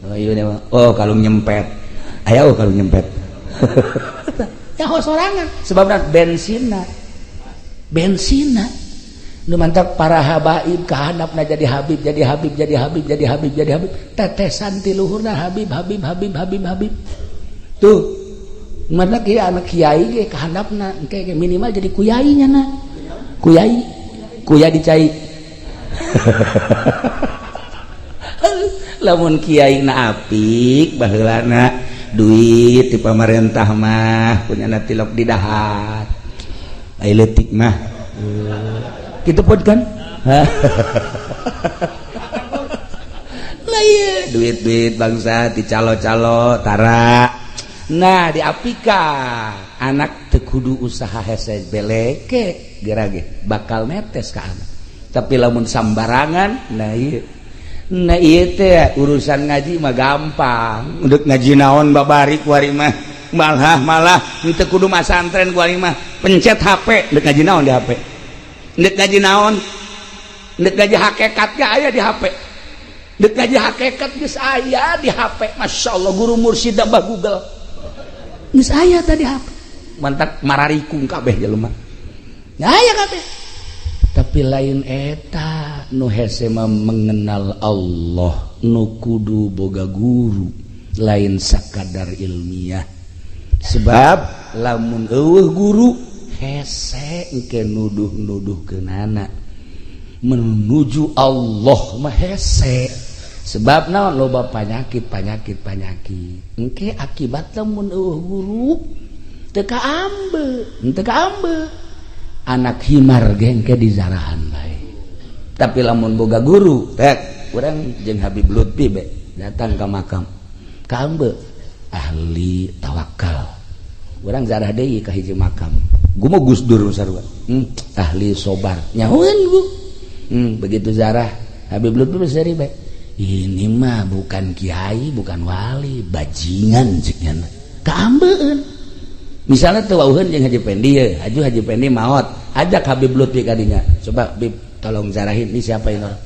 oh iya oh karung nyempet aya oh karung nyempet nyaho sorangan sebabna bensina nu mantap para habaib kahandapna jadi habib tetesan ti luhurna habib tuh mana kieu anak kiai ge kahandapna engke minimal jadi kuyainya na kuya dicai lamun kiai na apik baheulana duit ti pamarentah mah punyana tilok di dahar ai leutik mah kitu pod kan lah ieu duit bangsa ti calo-calo tara. Nah diapika anak teu kudu usaha hese beleke gerage bakal netes ka anak tapi lamun sambarangan nah ieu teh urusan ngaji mah gampang untuk ngaji naon babari kuari mah malah teu kudu masantren kuari mah pencet HP deuk ngaji naon di HP deuk ngaji naon deuk ngaji hakikat ge aya di HP deuk ngaji hakikat geus aya di HP Masya Allah guru mursyid abah Google geus aya tadi HP mantap mararikung kabeh jelema aya kabeh tapi lain eta nu hese mengenal Allah nu kudu boga guru lain sakadar ilmiah sebab lamun eueuh guru hese engke nuduh-nuduhkeun anak menuju Allah mah hese sebab naon loba penyakit engke akibat lamun eueuh guru teu kaambe anak himar ge engke dizarahan bae tapi lamun boga guru tek urang jeung Habib Lutfi be datang ka makam kaambe ahli tawakal urang zarah deui ka hiji makam gumo Gus Dur sarua ahli sobar nyahoeun Bu begitu zarah Habib Lutfi seri bae ini mah bukan kiai bukan wali bajingan ciknya kaambeun misalnya tuh wauheun jeung Haji Pendi ya, Haji Pendi maot, ajak Habib Lutfi kadinya. Coba Bib tolong zarahin ini siapa ini orang.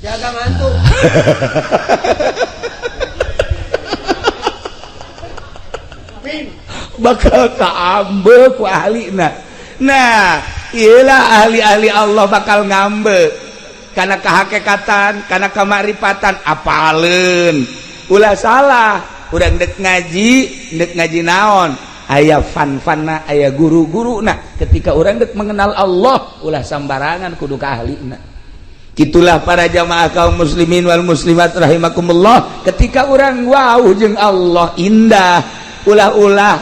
Jaga mantu. Bakal kaambe ku ahlina. Nah, iyalah ahli-ahli Allah bakal ngambe karena kehakikatan, karena kemarifatan apaleun. Ulah salah, urang dek ngaji naon? Aya fan-fanna, aya guru-guruna. Ketika urang dek mengenal Allah, ulah sambarangan kudu ka ahlina. Itulah para jamaah kaum muslimin wal muslimat rahimakumullah, ketika orang wauh jeung Allah indah, ulah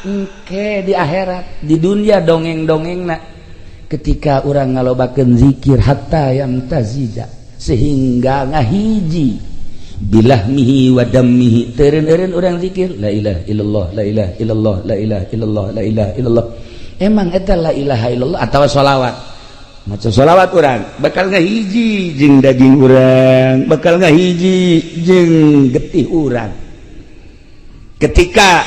engke di akhirat, di dunia dongeng-dongengna, ketika orang ngalobakeun zikir hatta yamtazija, sehingga ngahiji bilahmihi wa dammihi, teureun-eureun urang zikir la ilaha illallah la ilaha illallah la ilaha illallah la ilaha illallah. Emang eta la ilaha illallah atawa sholawat? Maca sholawat urang bakal ngahiji jeung daging urang, bakal ngahiji jeung getih urang. Ketika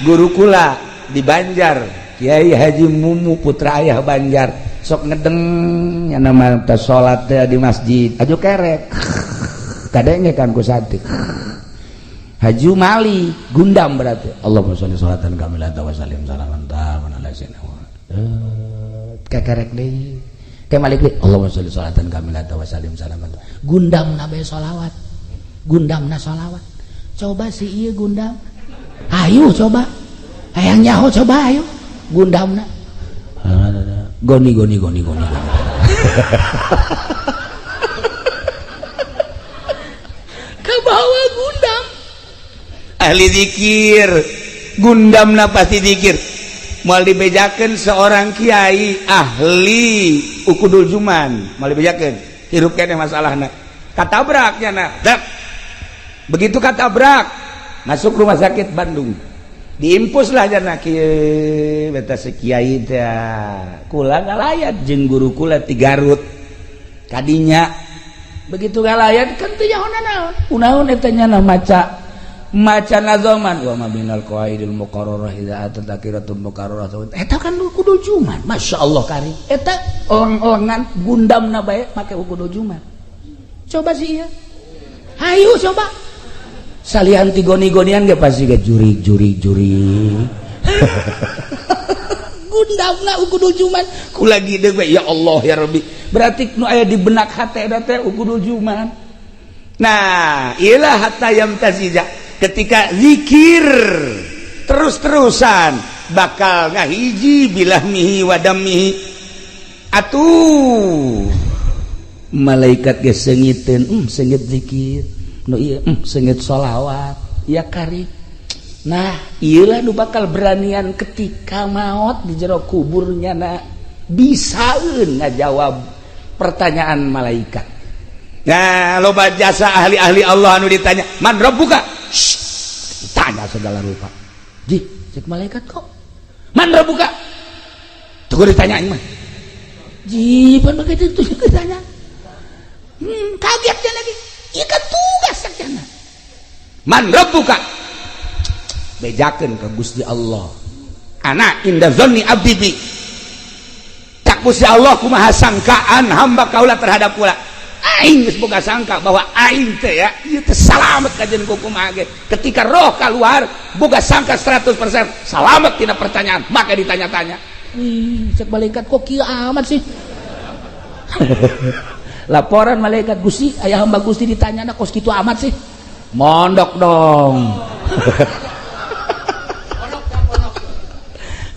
guru kula di Banjar, Kiai Haji Mumu putra ayah Banjar, sok ngedeng nya nama ta salat di masjid, aju kerek. Kadenge kan ku satik. Haji Mali gundam berarti. Allahumma sholli sholatan kamilatan wa sallim salaman taman ala sayyidina Muhammad. Kekerek deui. Kayak Malik deui. Allahumma sholli sholatan kamilatan wa sallim salaman. Gundamna bae sholawat. Gundamna sholawat. Coba si ieu gundam. Ayo coba. Hayang nyaho coba ayo. Gundamna. Goni. Kabawa gundam. Ahli zikir. Gundamna pasti zikir. Moal dibejakeun seorang kiai ahli ukudul juman, moal dibejakeun hirup keneh masalahna. Katabrak nya na. Begitu katabrak masuk rumah sakit Bandung. Diimpus lah jana kieu beta si kiai teh kula ngalayat jeung guru kula ti Garut. Kadinya begitu ngalayat kan teu nyaho-naon. Kunaon eta nya maca nazaman wa ma binal qaidil muqarrarah idza atadzakiratun muqarrarah. Eta kan kudu juman. Masyaallah karim. Eta orang-orangan gundamna bae make kudu juman. Coba sih ya. Ayo coba. Salian ti goni-gonian ge pasti ge juri. Gundamna kudu juman. Kula gide we ya Allah ya Rabbi. Berarti nu aya di benak hate eta teh kudu juman. Nah, ialah hatta yamtazija. Ketika zikir terus-terusan bakal ngahiji bilahmihi wa dammihi. Atuh malaikat ge seungiteun seungit zikir nu ieu seungit sholawat ya kari. Nah ieulah nu bakal beranian ketika maot di jero kuburnya na bisaeun ngajawab pertanyaan malaikat. Nah loba jasa ahli-ahli Allah anu ditanya man rabbuka, tanya segala rupa. Ji, cek malaikat kok. Man rabbuka? Tuh ditanyain mah. Ji, pan begitu tuh ditanya. Kagetnya lagi. Ieu kan tugas sakjana. Man rabbuka? Bejakeun ka Gusti Allah. Ana inda dzanni abdi bi. Tak Gusti Allah kumaha sangkaan hamba kaula terhadap kula. Aing geus boga sangka bahwa aing teh ya ieu teh salamet ka jeung kumaha ge. Ketika roh keluar boga sangka 100% salamet tina pertanyaan, maka ditanya-tanya. Cek malaikat kok kieu amat sih. Laporan malaikat Gusti, aya hamba Gusti ditanyana kos kitu amat sih. Mondok dong.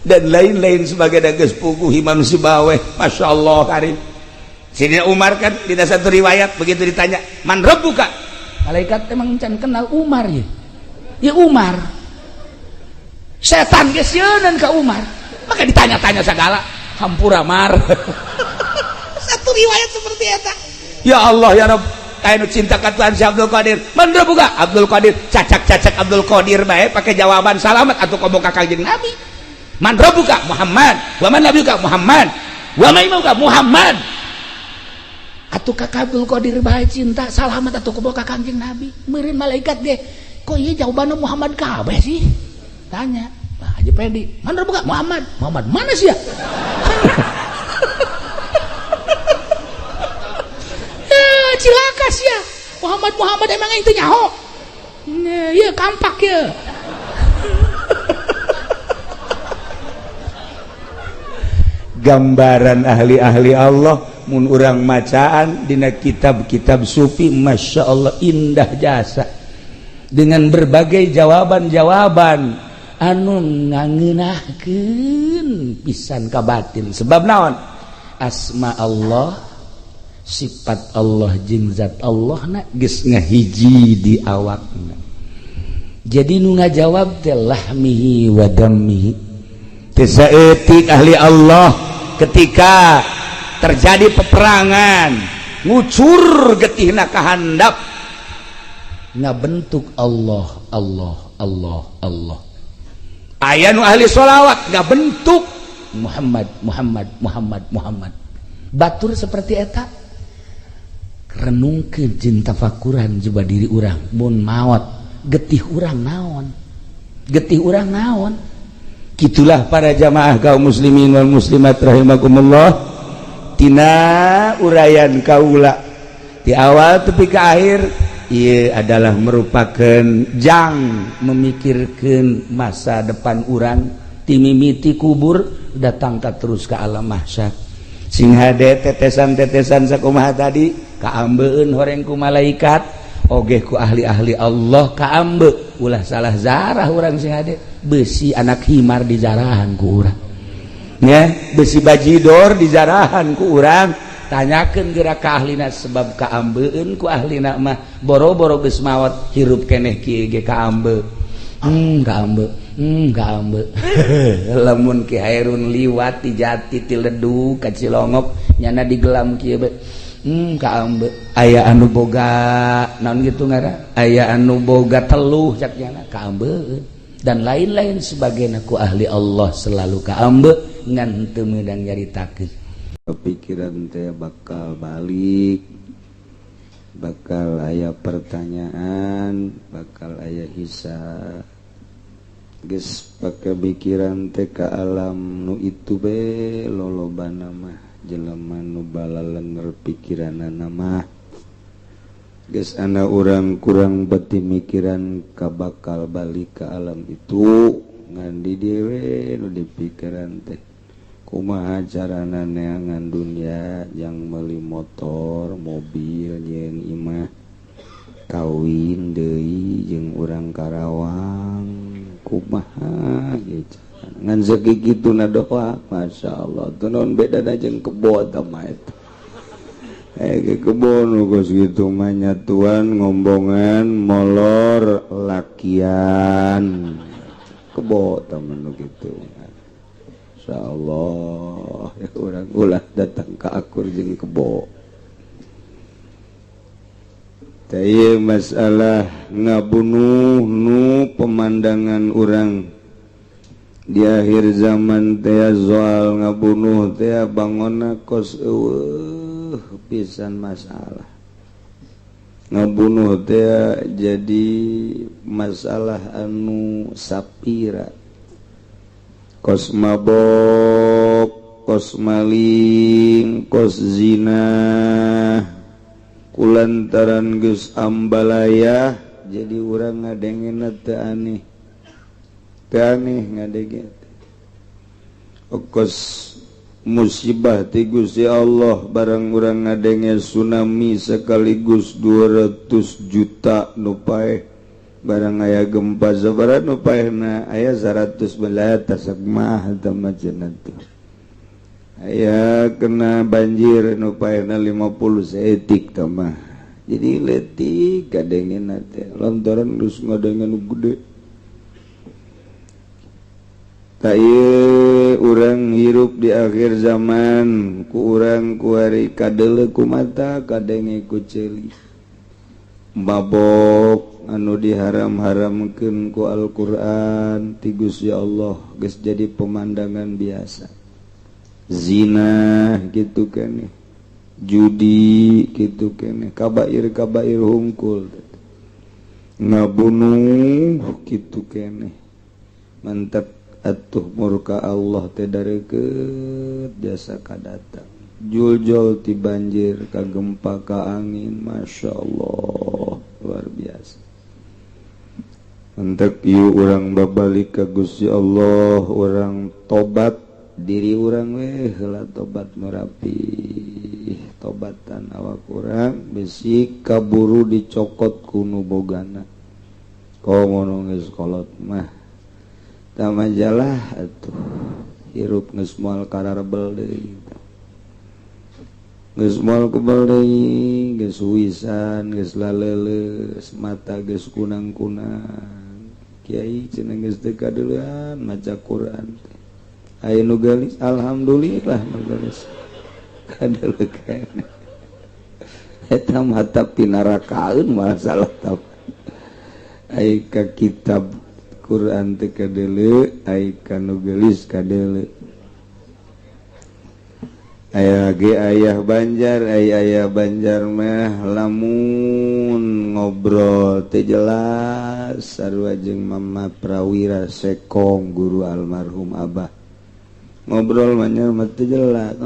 Dan lain-lain sebagai dages puguh manusia baweh. Masya Allah karim. Sayyidina Umar kan di satu riwayat begitu ditanya man rabbuka, malaikat emang can kenal Umar ya. Ya Umar. Setan geus yeuneuan ka Umar. Maka ditanya-tanya segala hampura mar. Satu riwayat seperti eta. Ya Allah ya Rabb, kainu cinta ka Tuhan si Abdul Qadir. Man rabbuka? Abdul Qadir, cacak-cacak Abdul Qadir bae pakai jawaban salamet atuh komo ka Kangjeng Nabi. Man rabbuka? Muhammad. Wa man nabiyuka? Muhammad. Wa ma imamuka? Muhammad. Atuh ka Abdul Qadir bae cinta salamet atuh komo ka Kangjeng Nabi. Meureun malaikat ge, kok ieu jawabanna Muhammad kabeh sih? ditanya Haji Pedi, mana buka Muhammad mana sih ya? Ya cilakas ya Muhammad emang itu nyaho ya kampak ya. Gambaran ahli-ahli Allah mun urang macaan dina kitab-kitab sufi, masya Allah indah jasa dengan berbagai jawaban-jawaban anu ngangeunahkeun pisan ka batin. Sebab naon? Asma Allah, sifat Allah jeung zat Allah geus ngahiji di awakna. Jadi nu ngajawab teh lahmihi wa dammihi. Teu saeutik ahli Allah ketika terjadi peperangan ngucur getihna ka handap ngabentuk Allah aya nu ahli sholawat ngabentuk Muhammad batur seperti eta renungkeun jeung tafakuran coba diri urang mun maot getih urang naon gitulah para jamaah kaum muslimin wal muslimat rahimakumullah tina urayan kaula di awal tepi ke akhir ieu adalah merupakan jang memikirkeun masa depan urang ti mimiti kubur datang terus ke alam mahsyar sing hade tetesan-tetesan sakumaha tadi kaambeun horeng ku malaikat oge ku ahli-ahli Allah kaambe ulah salah zarah urang sing hade besi anak himar di jarahan ku urang ya besi bajidor di jarahan ku urang tanyakeun geura ka ahlina sebab kaambeun ku ahlina mah boro-boro geus maot hirup keneh kieu ge kaambe lamun Ki Hairun liwat ti Jati ti Ledug ka Cilongok nyana digelam kieu be kaambe aya anu boga naon kitu ngaran aya anu boga teluh cak nyana kaambeun dan lain-lain sebagainya ku ahli Allah selalu kaambe ngan teu meudang nyaritakeun kepikiran teh bakal balik bakal aya pertanyaan bakal aya hisab geus pake pikiran teh ka alam nu itu be lolobana mah jelema nu balalenger pikiranana mah geus ana urang kurang beti mikiran ka bakal balik ke alam itu ngan di dieu we nu dipikiran teh kumaha carana neangan dunia yang meuli motor mobil jeung imah kawin deui jeung urang Karawang kumaha ye ngan sakikituna doa masyaallah teu naon bedana jeung kebo tah mah eta kebon kos gitu mah nyatuan ngombongan molor lakian kebo temen gitu insyaallah ya urang ulah datang ka akur jeung kebo teh masalah ngabunuh nu pemandangan urang di akhir zaman teh soal ngabunuh teh bangonna kos pisan masalah ngabunuh teh jadi masalah anu sapira kos mabok kos maling kos zina kulantaran geus ambalaya jadi urang ngadengeuna teu aneh ngadenge kos musibah ti Gusti Allah barang urang ngadenge tsunami sekaligus 200 juta nu paeh barang aya gempa sabaraha nu paehna aya 100 belah tasak mah eta mah cenah teh aya kena banjir nu paehna 50 seetik tah mah jadi leutik kadengena teh lantaran geus ngadenge nu gede tak urang hirup di akhir zaman ku urang ku hari kadele ku mata kadenge ku ceuli mabok anu diharam-haramkeun ku Al-Qur'an ti Gusti Allah geus jadi pemandangan biasa zina gitu keneh judi gitu keneh kabair-kabair hungkul ngabunuh gitu keneh mantap atuh murka Allah teh darekeut jasa kadatang juljol ti banjir ka gempa ka angin Masya Allah luar biasa mantap ieu urang babalik ka Gusti Allah urang tobat diri urang we heula tobat nu rapih tobatan awak urang bisi kaburu dicokot ku nu bogana komo geus kolot mah tah majalah atuh hirup geus moal kararebel deui geus moal kebal deui geus wisan geus laleuleus mata geus kunang-kunang kiai cenah geus teu kadeulean maca Quran aya nu gelis alhamdulillah nu gelis kadeuleuk eta mata pinarakaeun masalah tah aya ka kitab Quran teh kadeuleuk aya ka nu gelis kadeuleuk aya ge ayah banjar mah lamun ngobrol teh jelas sarua jeung Mama Prawira Sekong guru almarhum Abah ngobrol manyar mah teu jelas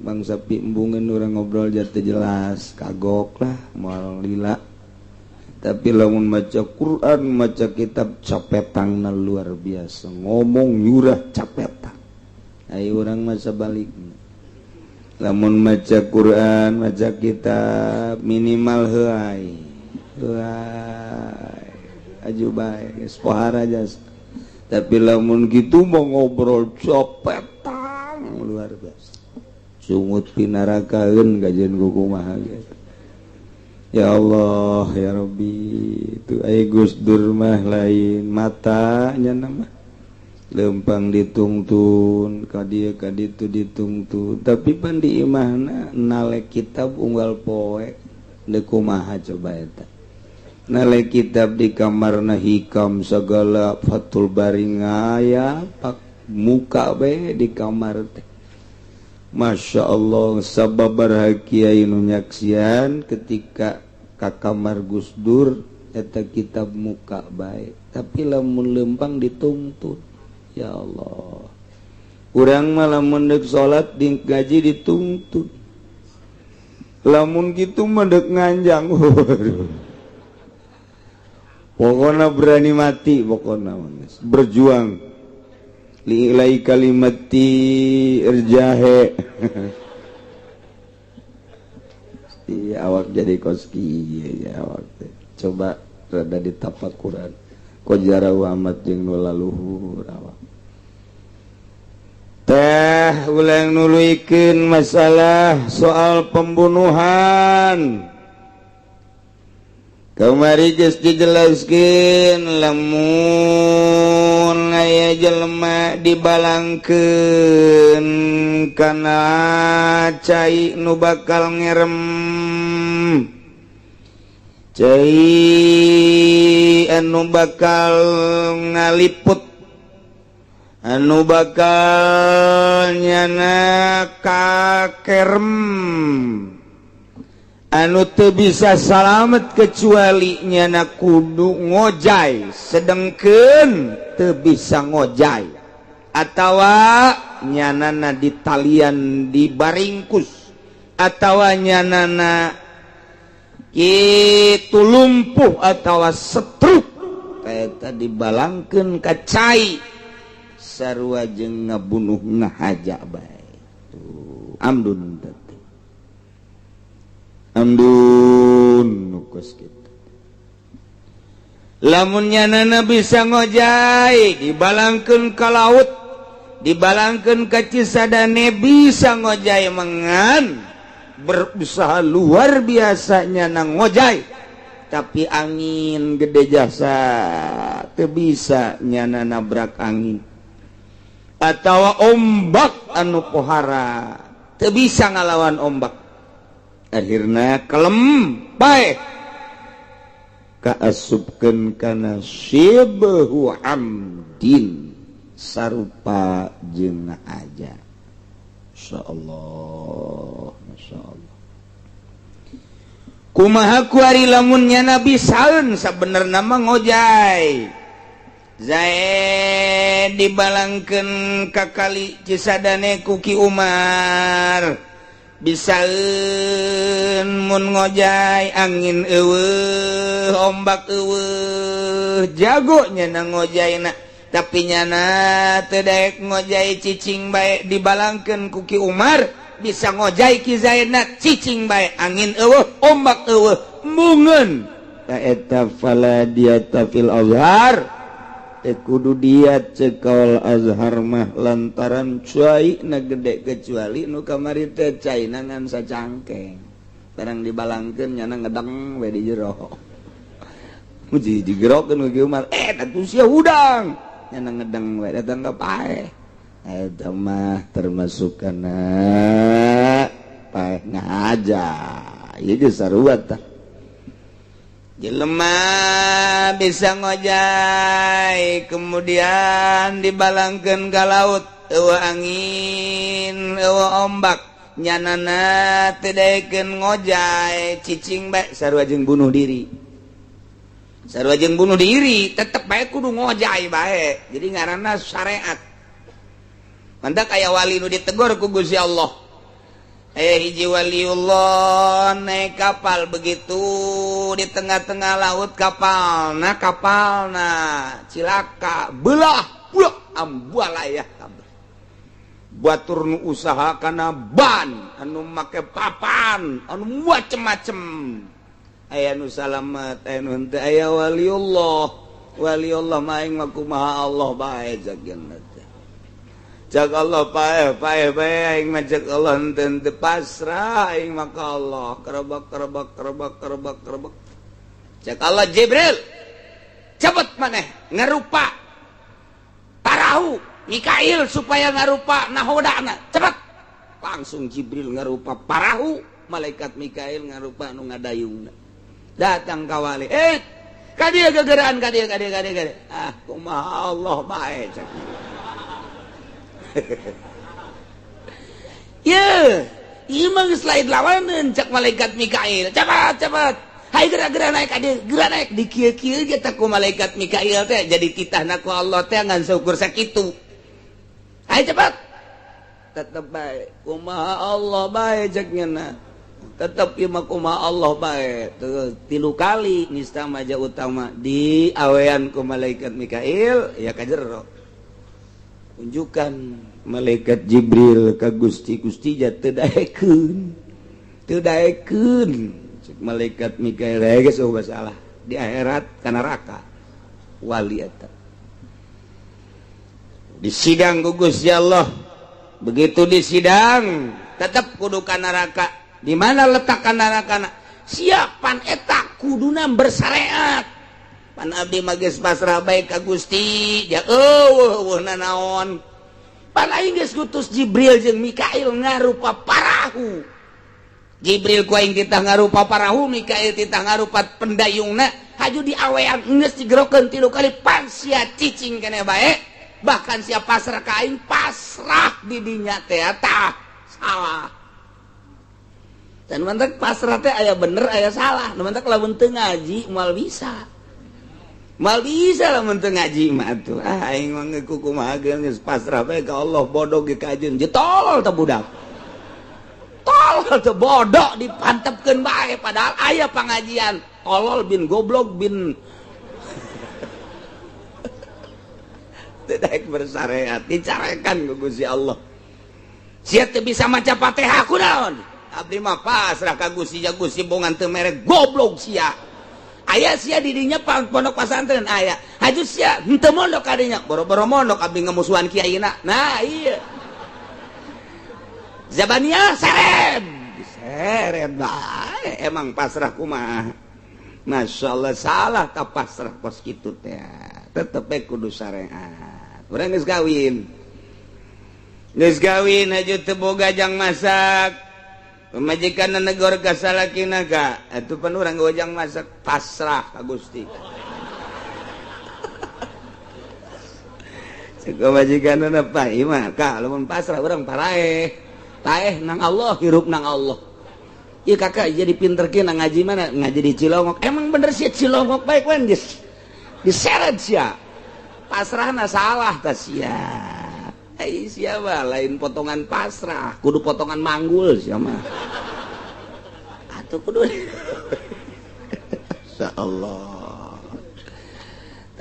bangsa pimbungeun urang ngobrol ja teu jelas kagok lah moal lila tapi lamun maca Quran maca kitab capetangna luar biasa ngomong nyurah capetang ai urang mah sabalikna lamun maca Quran maca kitab minimal heuai aju bae geus pohara jasa tapi lamun kitu mau ngobrol capetang luar biasa sungut pinarakaeun gajeun kumaha gitu. Ya Allah ya Rabbi itu aya Gus Dur mah lain mata nya nama lempang ditungtun ka dieu ka ditu ditungtun tapi pan di imahna nalek kitab unggal poe deuk kumaha coba eta nalek kitab di kamarna hikam sagala Fathul Bari ngaya pak muka bae di kamar teh Masya Allah sababaraha kiai nu nyaksian ketika ka kamar Gus Dur eta kitab muka bae tapi lamun lempang dituntut ya Allah urang mah lamun deuk salat di gaji dituntut lamun kitu mah deuk nganjang pokona berani mati pokona berjuang li'ilai kalimati irjahe iya awak jadi koski ya awak coba rada ditapak Quran qajara wa amat jeung nu laluhur awak teh ulang nuluykeun masalah soal pembunuhan kamari geus dijelaskeun lamun aya jelema dibalangkeun kana cai nu bakal ngerem cai anu bakal ngaliput anu bakal nyana kakerem anu teu bisa salamet kecuali nyana kudu ngojay sedengkeun teu bisa ngojay atawa nyanana ditalian dibaringkus atawa nyanana kitu lumpuh atawa setruk eta dibalangkeun ka cai sarua jeung ngabunuh ngahaja bae tuh amdun amdun nukos gitu lamun nyanana bisa ngojay dibalangkeun ka laut dibalangkeun ka Cisadane bisa ngojay mengan berusaha luar biasanya nang ngojay tapi angin gede jasa teu bisa nyana nabrak angin atawa ombak anu pohara teu bisa ngalawan ombak akhirna kelem bae kaasupkeun kana syibahu amdin sarupa jeung aja insyaallah masyaallah kumaha ku ari lamun nyana bisaeun sabenerna mah ngojay Zaid dibalangkeun ka kali Cisadane kuki Umar bisaeun mun ngojay angin eueuh ombak eueuh jago nyana ngojayna tapi nyana teu daek ngojay cicing bae dibalangkeun kuki Umar bisa ngojay ki Zaidna cicing bae angin eueuh ombak eueuh mungeun ta eta fala diata fil azhar kudu diat cekal azhar mah lantaran cuai na gede kecuali nu kamari teh caina ngan sacangkeng barang dibalangkeun nyana ngedeng we di jero muji digerokeun ke Umar atuh sia hudang nyana ngedeng we datang ka paeh eta mah termasuk kana paeh ngaja ieu geus sarua tah jelema bisa ngojay kemudian dibalangkeun ka laut eueuh angin eueuh ombak nyanana teu daekeun ngojay cicing bae sarua jeung bunuh diri tetep bae kudu ngojay bae jadi ngaranna syariat mantak aya wali nu ditegor ku Gusti Allah hiji waliullah naik kapal begitu di tengah-tengah laut kapalna cilaka belah ambualayah kabeh batur nu usaha kana ban anu make papan anu macem-macem aya nu salamet aya nu henteu aya waliullah maing mah kumaha Allah bae jageuna cak Allah paeh aing mah cak Allah henteu pasrah aing mah ka Allah kerebak cak Allah Jibril cepet maneh ngarupa parahu Mikail supaya ngarupa nahodana cepet langsung Jibril ngarupa parahu malaikat Mikail ngarupa nu ngadayungna datang ka wali ka dieu gegeraan ka dieu kumaha Allah bae cak ya imang selain lawanan cak malaikat Mikail cepat hai gerak naik ade gerak naik di kieu-kieu ge teh ku malaikat Mikail teh jadi titahna ku Allah teh ngan syukur sakitu hai cepat tetep bae kumaha Allah bae cak nyana tetep ieu mah kumaha Allah bae tilu kali nista maja utama di awean ku malaikat Mikail ya ka jero tunjukkan malaikat Jibril ka Gusti teu daekeun malaikat Mikail geus eueuh salah di akhirat ka neraka wali eta disidang ku Gusti Allah begitu disidang tetep kudu ka neraka di mana letak ka nerakana siapan eta kuduna bersyariat pan abdi mah geus pasrah bae ka Gusti ya eueuh naon pan aing geus ngutus Jibril jeung Mikail ngarupa parahu Jibril ku aing titah ngarupa parahu Mikail titah ngarupa pendayungna haju di awean geus digerokeun 3 kali pan sia cicing keneh bae bahkan sia pasrah ka aing pasrah di dinya teh tah salah dan mantek pasrah teh aya bener aya salah nu mantek lamun teu ngaji moal bisa lamun teu ngaji mah atuh aing mah kumaha geus pasrah bae ka Allah bodoh ge ka ajeun tolol teh budak tolol teh bodoh dipantepkeun bae padahal aya pangajian tolol bin goblok bin teu daek bersyariat dicarekan ku Gusti Allah sia teu bisa maca Fatihah kunaon abdi mah pasrah ka Gusti ya Gusti bongan teu mere goblok sia aya sia di dinya pondok pesantren aya haju sia henteu mondok ka dinya boro-boro mondok abdi ngamusuhan kiaina nah iya Zabaniyah seret bae emang pasrah kumaha masyaallah salah ta pasrah pos kitu teh tetep kudu syariat urang geus gawin haju teu boga jang masak pemajikan negor ka salakina ka atuh pan urang gojang masak pasrah ka Gusti cek majikan apa imah ka lamun pasrah urang paraeh taeh nang Allah hirup nang Allah ieu kakak jadi pinter kieu nang ngaji mana ngaji di Cilongok emang bener sih Cilongok baik wan diseret sia pasrahna salah tasya. Siapa lain potongan pasrah, kudu potongan manggul siapa? Atuh kudu. Insyaallah.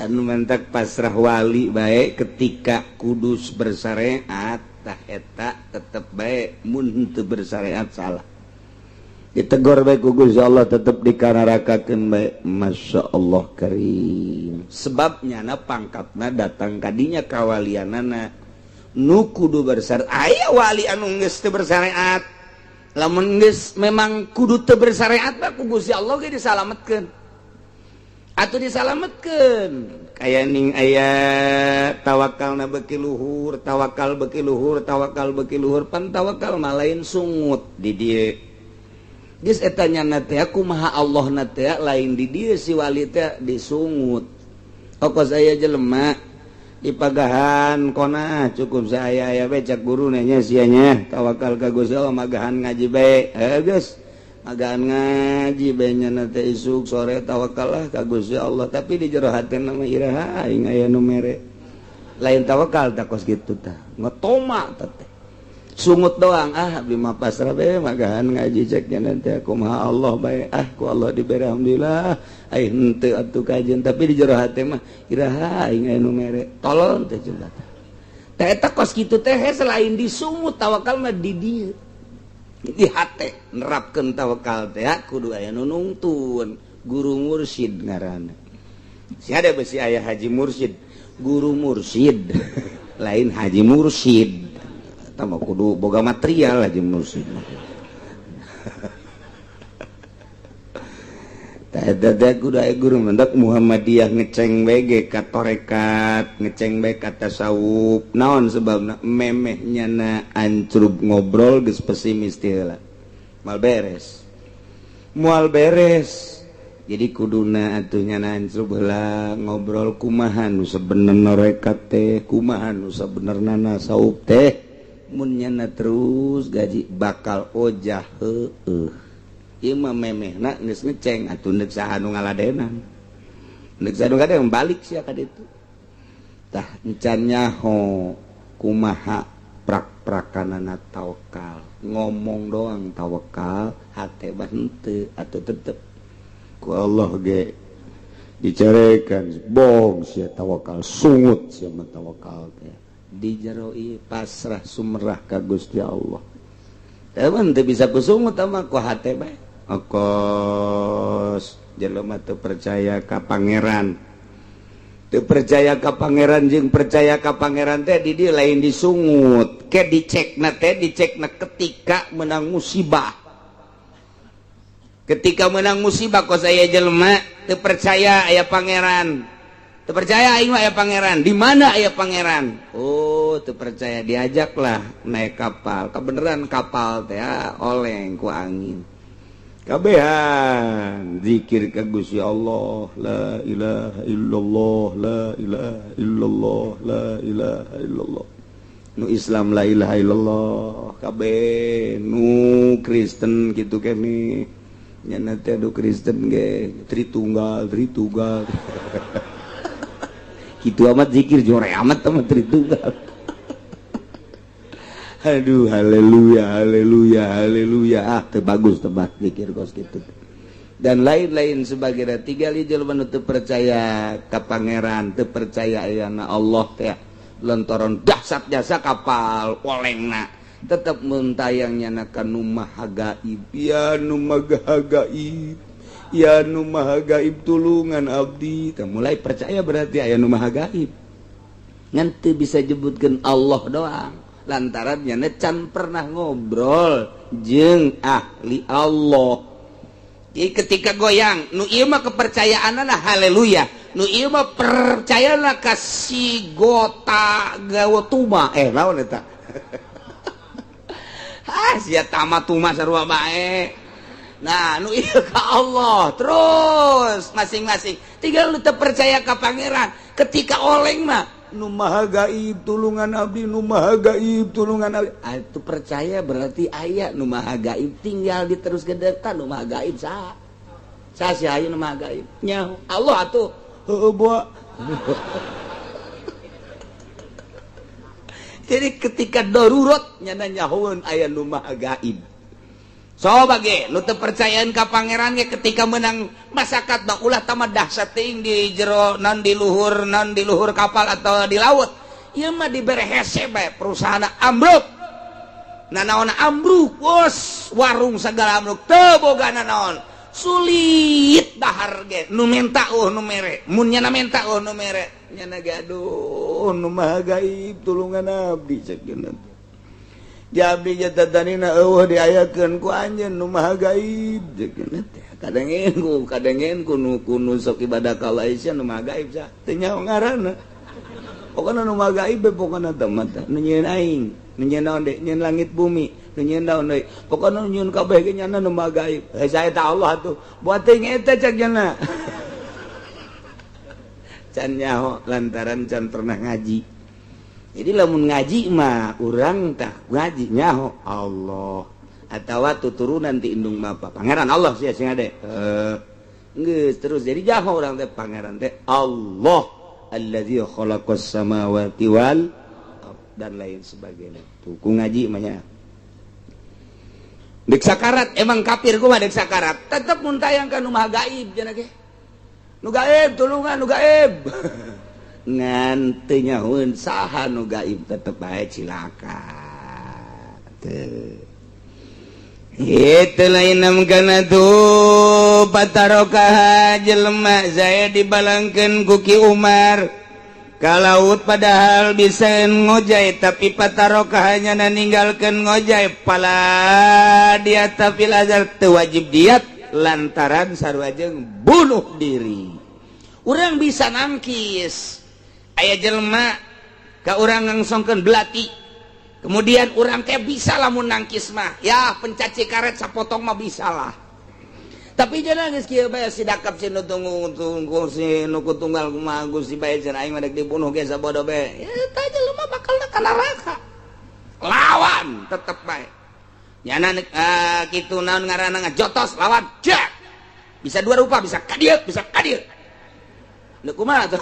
Anu mantak pasrah wali baik ketika kudus bersyariat tah eta tetep baik mun teu bersyariat salah. Ditegor baik ku Gusti Allah tetep dikanarakakeun baik. Masyaallah karim. Sebabnya na pangkatna datang kadinya kawalianana nu kudu bersyariat. Aya wali anu geus teu bersyariat. Lamun geus memang kudu teu bersyariat mah ku Gusti Allah ge disalametkeun. Atuh disalametkeun. Kaya ning aya tawakalna beuki luhur, tawakal beuki luhur, tawakal beuki luhur, pan tawakal mah lain sungut di dieu. Geus eta nyana teh kumaha Allahna teh lain di dieu si wali teh disungut. Okos aya jelema dipagahan kona cukup saya aya we cak guruna nya sia nya tawakal ka Gusti Allah magahan ngaji bae. Geus magahan ngaji bae nyana teh isuk sore tawakal lah ka Gusti Allah tapi di jero hatena mah iraha aing aya nu mere. Lain tawakal tah kos kitu tah. Ngetoma teh. Sungut doang abdi mah pasrah bae magahan ngaji cek nyana teh kumaha Allah bae ku Allah diberi alhamdulillah ai henteu atuh kajian tapi di jero hate mah iraha aing aya nu mere tolong teh cenah teh eta kos kitu teh selain disungut tawakal mah di dieu di hate nerapkeun tawakal teh kudu aya nu nungtun guru mursyid ngaranna si ada besi aya haji mursyid guru mursyid lain haji mursyid mah kudu boga material aja mursyid. Tah eta kudu aya guru mendak Muhammadiyah ngeceng bege ka tarekat, ngeceng bege ka tasawuf. Naon sebabna memehnya na ancrub ngobrol geus pesimis teh heula. Moal beres. Moal beres. Jadi kuduna atuh nyana ancrub heula ngobrol kumaha nu sabenerna rekat teh, kumaha nu sabenerna tasawuf teh. Munnyana terus gaji bakal ojah heueuh. Ieu mah memehna geus ngeceng atuh neuk saha nu ngaladenan. Neuk saha nu ngaladenan balik sia ka ditu. Tah encan nyaho kumaha prak-prakanana tawakal. Ngomong doang tawakal, hate mah henteu atuh tetep ku Allah ge dicarekan bohong sia tawakal sungut sia mah tawakal teh. Dijaroi pasrah sumerah ka Gusti Allah. Teman teu bisa kusungut mah ku hate bae. Okos jelema teu percaya ka pangeran. Teu percaya ka pangeran jeung percaya ka pangeran teh di dieu lain disungut. Ke dicekna teh dicekna ketika menang musibah. Ketika menang musibah kos aya jelema teu percaya aya pangeran. Teu percaya aing mah aya pangeran. Di mana aya pangeran? Oh, teu percaya diajaklah naik kapal. Kebeneran kapal teh oleng ku angin. Kabehan zikir ka Gusti Allah, la ilaha illallah, la ilaha illallah, la ilaha illallah. Nu Islam la ilaha illallah, kabeh nu Kristen kitu kene. Nya teh nu Kristen ge Tritunggal, Tritunggal. Kitu amat zikir jore amat teman Tritunggal. Aduh haleluya haleluya haleluya teu bagus tebak zikir kos kitu. Dan lain-lain sebagainya tinggali jelema nu teu percaya ka pangeran, teu percaya ayana Allah teh lantaran dahsyat jasa kapal olengna tetep muntayangnya na kanu maha gaib. Ya nu maha gaib, ya nu maha gaib tulungan abdi. Teu mulai percaya berarti aya nu maha gaib. Ngan teu bisa jebutkeun Allah doang. Lantaran nya can pernah ngobrol jeung ahli Allah. Jadi ketika goyang, nu ieu mah kepercayaanna haleluya. Nu ieu mah percayana ka si Gota Gawatuma. Naon eta? Sia tamatuma sarua bae. Nah, nu ieu ka Allah. Terus masing-masing. Tinggal nu teu percaya ka pangeran. Ketika oleng mah nu maha gaib tulungan abdi, nu maha gaib tulungan abdi. Itu percaya berarti aya nu maha gaib, tinggal diteruskeun deui nu maha gaib saha? Saha si aya nu maha gaib? Nya Allah atuh. Heueuh boa. Jadi ketika darurat nyana nyahoeun aya nu maha gaib. Soba ge nu teu percayaan ka pangeran ge ketika menang masyarakat da ulah tamah dahsyat teuing di jero non di luhur kapal atau di laut. Ieu mah dibere hese bae perusahaan ambruk. Nanaon ambruk bos warung sagala ambruk teu boga nanaon. Sulit dahar ge nu menta nu mere mun nyana menta nu mere nyana gaduh nu maha gaib tulungan abdi sakeuna jadi jatadanina eueuh diayakeun ku anjeun nu maha gaib sakeuna teh kadengen ku nu sok ibadah ka Allah isya nu maha gaib sa teu nyaho ngaranna pokona nu maha gaib pokona teh mah nu nyieun aing nu nyieun naon de nyieun langit bumi nyieun daun deui pokona nyieun kabeh ge nyana nu maha gaib saya teh Allah tuh buat teuing eta cak nyana can nyaho lantaran can pernah ngaji jadi lamun ngaji mah urang tah ngaji nyaho Allah atawa tuturunan ti indung bapa pangeran Allah sia sing ade geus terus jadi nyaho urang teh pangeran teh Allah allazi khalaqas samawati wal dan lain sebagainya tuh ku ngaji mah nya dek sakarat emang kafir kumaha dek sakarat tetep mun tayangkeun nu maha gaib cenah ge nu gaib tulungan nu gaib ngan teu nyahoeun saha nu gaib tetep bae cilaka teu itu lain kana tuh patarokah jelema saya dibalangkeun ku Ki Umar ka laut padahal bisa ngojay tapi patarokah hanya ninggalkeun ngojay pala dia tapi lazar teu wajib diat lantaran sarua jeung bunuh diri urang bisa nangkis aya jelema ka urang ngangsongkeun belati kemudian urang teh bisa lamun nangkis mah ya pencaci karet sapotong mah bisa lah tapi jangan geus kieu bae si dakap si nu tunggu si nu kutunggal kumaha Gusti bae cenah aing mah dek dibunuh ge sabodo bae ya tah jelema bakal ka neraka lawan tetep bae nyana kitu naon ngaranna ngajotos lawan jak bisa dua rupa bisa kadieu nu kumaha tuh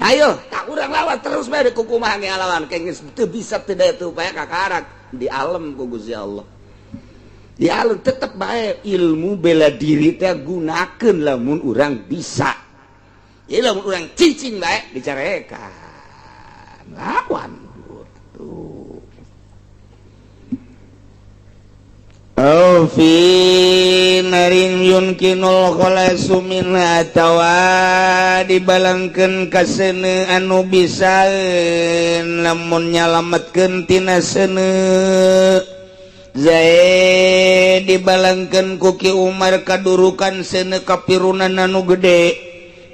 ayo tak urang lawan terus bae ku kumaha ngalawan geus teu bisa teu daya teu upaya kakarak di alam ku Gusti Allah di alam tetep bae ilmu bela diri teh gunakeun lamun urang bisa ieu lamun urang cicing bae dicarekan lawan tuh fi narin yunkinul khalasu minha tawa dibalangkeun ka seuneu anu bisaeun lamun nyalametkeun tina seuneu zae dibalangkeun ku Ki Umar kadurukan seuneu kapirunan anu gede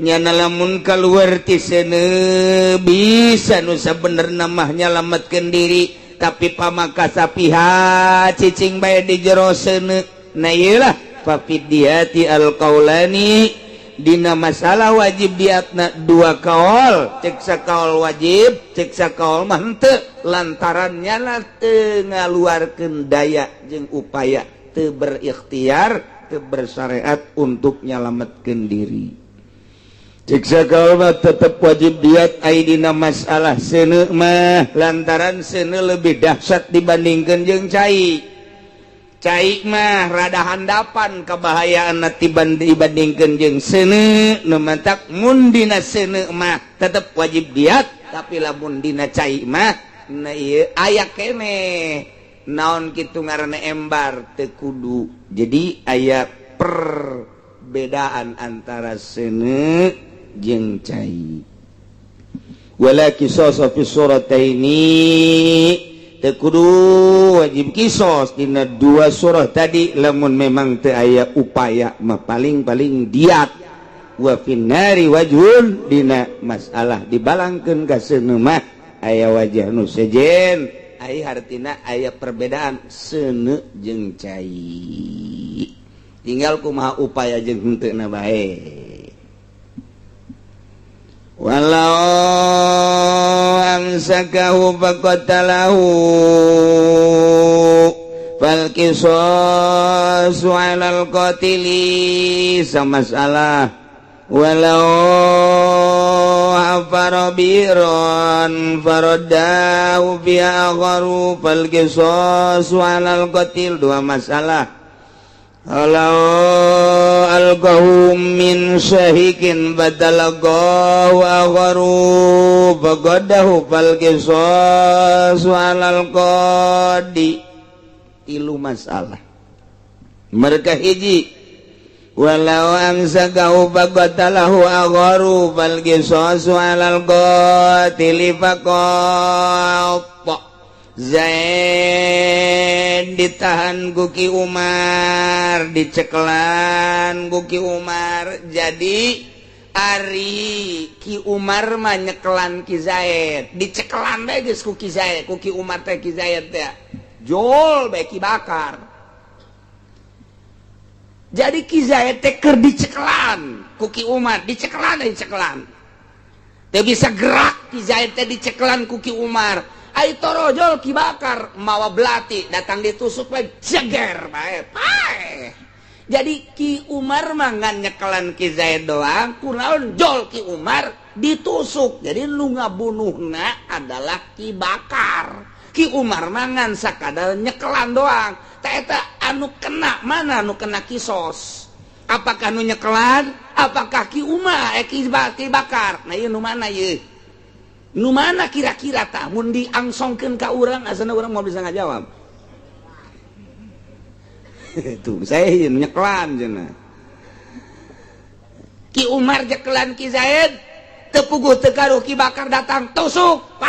nyana lamun kaluar ti seuneu bisa nu sabenerna mah nyalametkeun diri tapi pamakasa pihak cicing bae di jero seuneu na ieu lah fafidyati alqaulani dina masalah wajib diatna dua kaul cek sakaul wajib cek sakaul mah henteu lantaran nyana teu ngaluarkeun daya jeung upaya teu berikhtiar teu bersyariat untuk nyalametkeun diri cek sakaul mah tetep wajib diat ai dina masalah seuneu mah lantaran seuneu lebih dahsyat dibandingkeun jeung cai mah rada handapan kabahayaanna dibandingkeun jeung seuneu nu mantak mun dina seuneu mah tetep wajib diat tapi lamun dina cai mah na ieu aya keneh naon kitu ngaranna embar teu kudu jadi aya perbedaan antara seuneu jeung cai wala qisas fi surataini teu kudu wajib kisos dina dua surah tadi lamun memang teu aya upaya mah paling diat wa finnari wajhun dina masalah dibalangkeun ka seuneu mah aya wajah nu sejen aya artina aya perbedaan seuneu jeung cai tinggal kumaha upaya jeung henteuna bae walau amsakahu faqatalahu fal qisasu 'alal qatili samasalah walau hafarobiron farodahu bi'agharu fal qisas walal qatil. Dua masalah. Walau alqahum min syahikin badalagahu agharu faqadahu fal qisas walal qadi. Tilu masalah. Mereka hiji walau amsakahu faqatalahu agharu fal qisas alal qatili faqat. Zaid ditahan Guki Umar, diceklan Guki Umar. Jadi ari Ki Umar mah nyeklan Ki Zaid, diceklan bae geus ku Ki Zaid, ku Ki Umar teh Ki Zaid teh jol bae Ki Bakar. Jadi Ki Zaid teh keur diceklan ku Ki Umar, diceklan. Teu bisa gerak Ki Zaid teh diceklan ku Ki Umar. Ai torojol Ki Bakar mawa belati datang ditusuk bae jeger bae. Jadi Ki Umar mah ngan nyekelan Ki Zaid doang, kunaon jol Ki Umar ditusuk. Jadi nu ngabunuhna adalah Ki Bakar. Ki Umar mah ngan sakadar nyekelan doang. Ta eta anu kena mana anu kena kisos? Apakah nu nyekelan? Apakah Ki Umar Ki Bakar? Nah ieu nu mana ieu? Nu mana kira-kira tah mun diangsongkeun ka urang asana urang mau bisa ngajawab. Tuh saya nyeklan cenah. Ki Umar jeklan Ki Zaid teu puguh teu karuh Ki Bakar datang tusuk.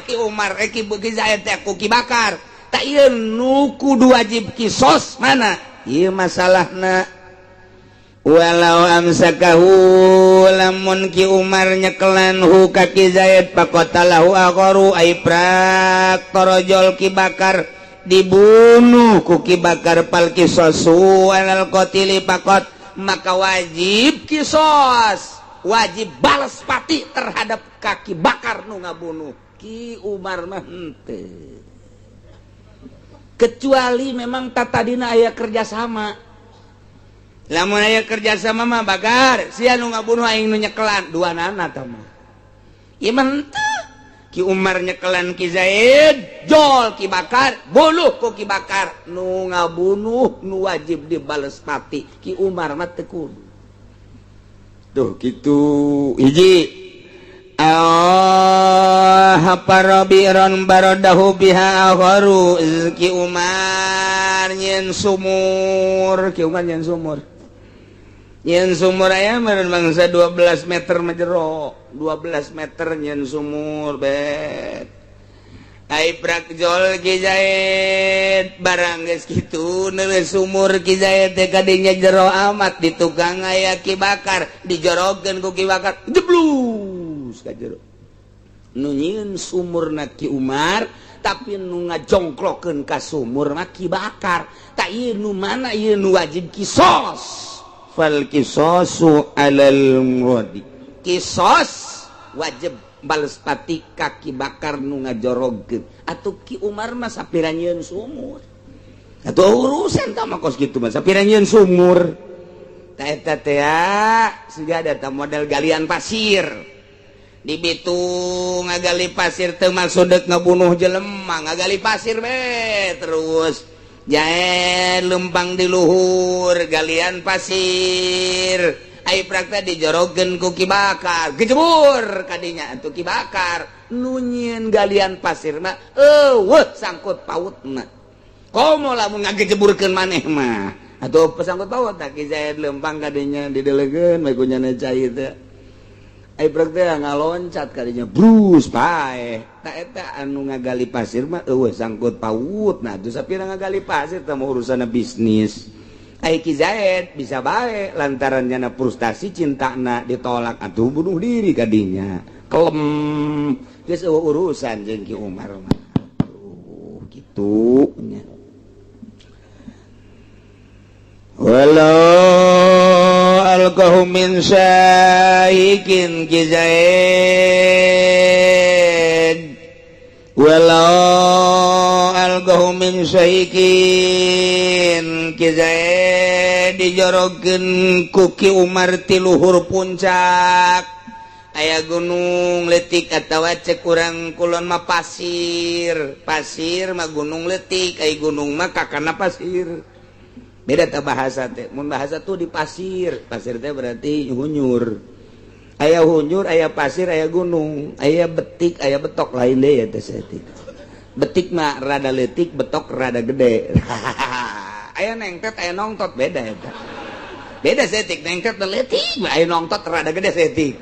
Ki Umar Ki Zaid teh ku Ki Bakar. Ta ieu nu kudu wajib kisos mana? Ieu masalahna. Walau amsakahu lamun Ki Umar nyekelan hu ka Ki Zaid faqatalahu agharu ay prak torojol Ki Bakar dibunuh ku Ki Bakar pal qisasu alal qatili faqat, maka wajib kisos, wajib balas pati terhadap Ki Bakar nu ngabunuh Ki Umar mah henteu. Kecuali memang tatadina aya kerjasama. Lamun aya kerjasama mah Bakar sia nu ngabunuh aing nu nyekelan duanana tah mah. Ieu mah henteu. Ki Umar nyekelan Ki Zaid, jol Ki Bakar, bunuh ku Ki Bakar. Nu ngabunuh nu wajib dibales pati. Ki Umar mah teu kudu. Tuh kitu hiji. Haparabiron baradahu biha agharu. Ki Umar nyen sumur, Ki Umar nyen sumur. Nyen sumur aya meureun bangsa 12 meter mah jero, 12 meter nyen sumur bet. Ai prak jol Ki Zaid barang geus kitu neuleus sumur Ki Zaid teh kadinya jero amat di tukang aya Ki Bakar dijorogkeun ku Ki Bakar jeblus ka jero. Nu nyieun sumurna Ki Umar tapi nu ngajongklokeun ka sumur mah Ki Bakar. Ta ieu nu mana ieu nu wajib kisos. Fal qisasu alal muradi. Kisos wajib bales pati ka Ki Bakar nu ngajorogkeun. Atuh Ki Umar mah sapira nyieun sumur. Atuh urusan tah mah kos kitu mah sapira nyieun sumur. Ta eta teh siga ada tah model galian pasir. Di Bitung ngagali pasir teu maksudna ngabunuh jelema, ngagali pasir be terus jae lempang di luhur galian pasir. Ai praktek dijorogkeun ku Ki Bakar, gejebur kadinya atuh Ki Bakar nu nyieun galian pasir mah eueuh sangkut pautna. Komo lamun ngagejeburkeun maneh mah atuh pesangkut paut tak Ki Zaid lempang kadinya didelegeun bae ku nyana cai teh. Ai praktek ngaloncat kadinya brus pae. Ta eta anu ngagali pasir mah eueuh sangkut pautna atuh sapira ngagali pasir teh mah urusanna bisnis. Ai Ki Zaid bisa bae lantaran nyana frustasi cintana ditolak atuh bunuh diri kadinya. Kelem geus urusan jeung Ki Umar mah. Kitu nya. Walau alqahu min syahikin Ki Zaid walau alqahu min syaikin kizae dijorogeun ku Ki Umar ti luhur puncak aya gunung leutik atawa cek urang kulon mah pasir mah gunung leutik aya gunung mah kakana pasir beda teh bahasa teh mun bahasa tuh di pasir teh berarti hunyur aya hunyur aya pasir aya gunung aya betik aya betok lain deh ya teh setik betik mah rada leutik betok rada gede aya nengtet aya nongtot beda eta beda setik nengtet leutik aya nongtot rada gede setik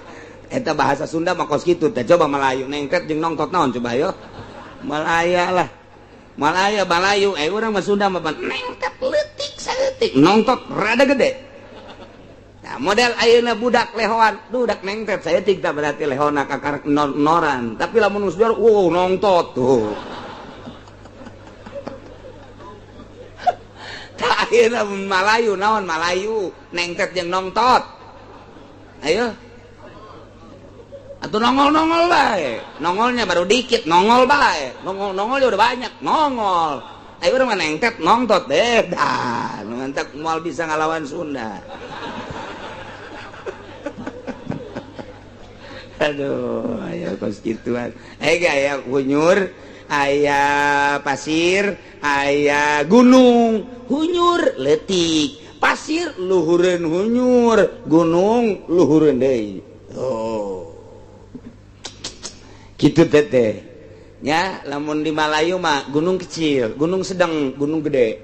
eta bahasa Sunda mah kos kitu teh coba Melayu nengtet jeung nongtot naon coba yo Malaya lah Malaya Balayu urang mah Sunda mah nengtet leutik saeutik nongtot rada gede. Nah, model ayeuna budak lehoan, budak nengtet saya tinggal berarti lehona kakar noran, tapi lamun usdor nongtot tuh. Tah ayeuna Malayu naon Malayu, nengtet jeung nongtot. Ayo. Atuh nongol-nongol bae. Nongolnya baru dikit, nongol bae. Nongolnya udah banyak, nongol. Ayo urang mah nengtet nongtot beda. Nu mantak moal bisa ngalawan Sunda. Aduh, aya kos gituan. Aya hunyur, aya pasir, aya gunung. Hunyur leutik, pasir luhureun hunyur, gunung luhureun deui. Oh. Kitu teh. Nya, lamun di Malayu mah gunung kecil, gunung sedang, gunung gede.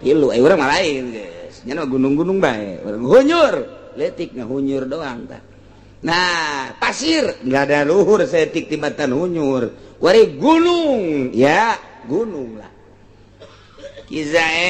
Ilu urang mah lain, geus. Nya mah gunung-gunung bae. Hunyur, leutik ngahunyur doang tah. Nah, pasir nggak ada luhur setik tibatan hunyur. Wari gunung, ya gunung lah. Kizae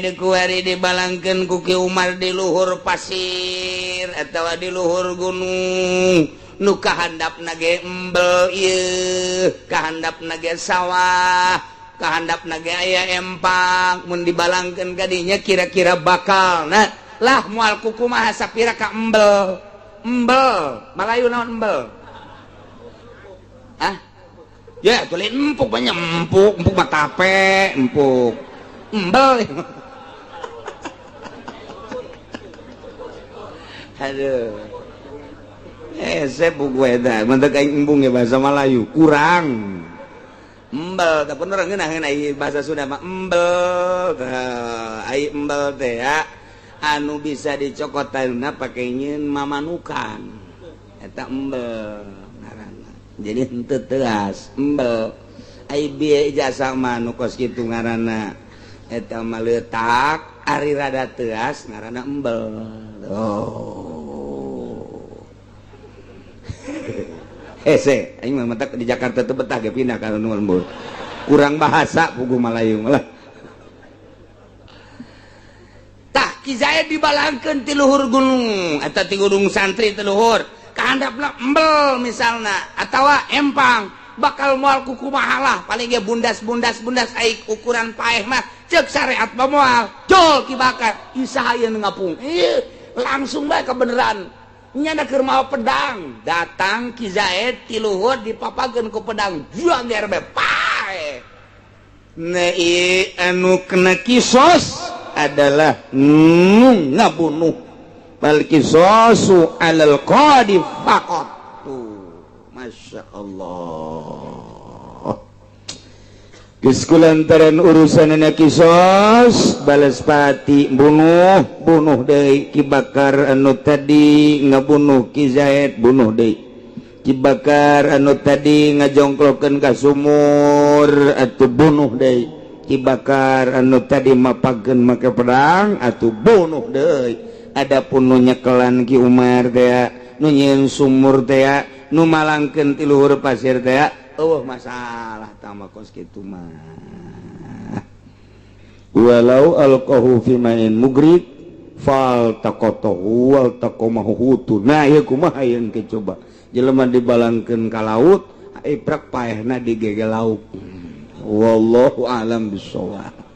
dikuari dibalangkeun ku Ki Umar di luhur pasir atau di luhur gunung. Nu kahandapna ge embel ieu, kahandapna ge sawah, kahandapna ge aya empang. Mun dibalangkeun ka dinya kira-kira bakal. Nah, lah moal kukumaha sapira ka embel. Embel, Malayu naon embel? Hah? Ya, tulis empuk banyak empuk mah tape, empuk. Embel. Aduh. Saya buku eta, mantek aing embung ya bahasa Malayu, kurang. Embel, tapi bener ngeunah bahasa Sunda mah embel. Ai embel teh ya. Anu bisa dicokotanna pake nyeun mamanukan eta embel ngaranna jadi henteu teuas embel ai bieu jasa mah nu kos kitu ngaranna eta mah leutak ari rada teuas ngaranna embel hese aing mah matak di Jakarta teu betah ge pindah ka nu lembur kurang bahasa puguh Malayu lah. Kizae dibalangkeun ti luhur gunung eta ti gunung santri ti luhur kahandapna embel misalna atawa empang bakal moal kukumaha lah paling ge bundas ai ukuran paeh mah ceuk syariat mah moal jol kibakar isaha ieu ngapung langsung bae kebeneran nya keur mawa pedang datang kizae ti luhur dipapageun ku pedang juang derbe paeh nei anu kena kisos adalah ngabunuh bal qisasu alal qadi faqat Masya Allah geus kulantaran urusan anak qisas balas pati bunuh deui Ki Bakar anu tadi ngabunuh Ki Zaid bunuh deui Ki Bakar anu tadi ngajongklokeun ka sumur atuh bunuh deui Ki Bakar anu tadi mapageun make pedang atuh bunuh deui adapun nu nyekelan Ki Umar teh nu nyieun sumur teh nu malangkeun ti luhur pasir teh eueuh masalah tama kos kitu mah walau alqahu fi ma'in mugrik fal taqatahu wal taqamahu hutu nah ieu kumaha yeun ke coba jelema dibalangkeun ka laut iprak paehna di gege laut wallahu a'lam bishawab.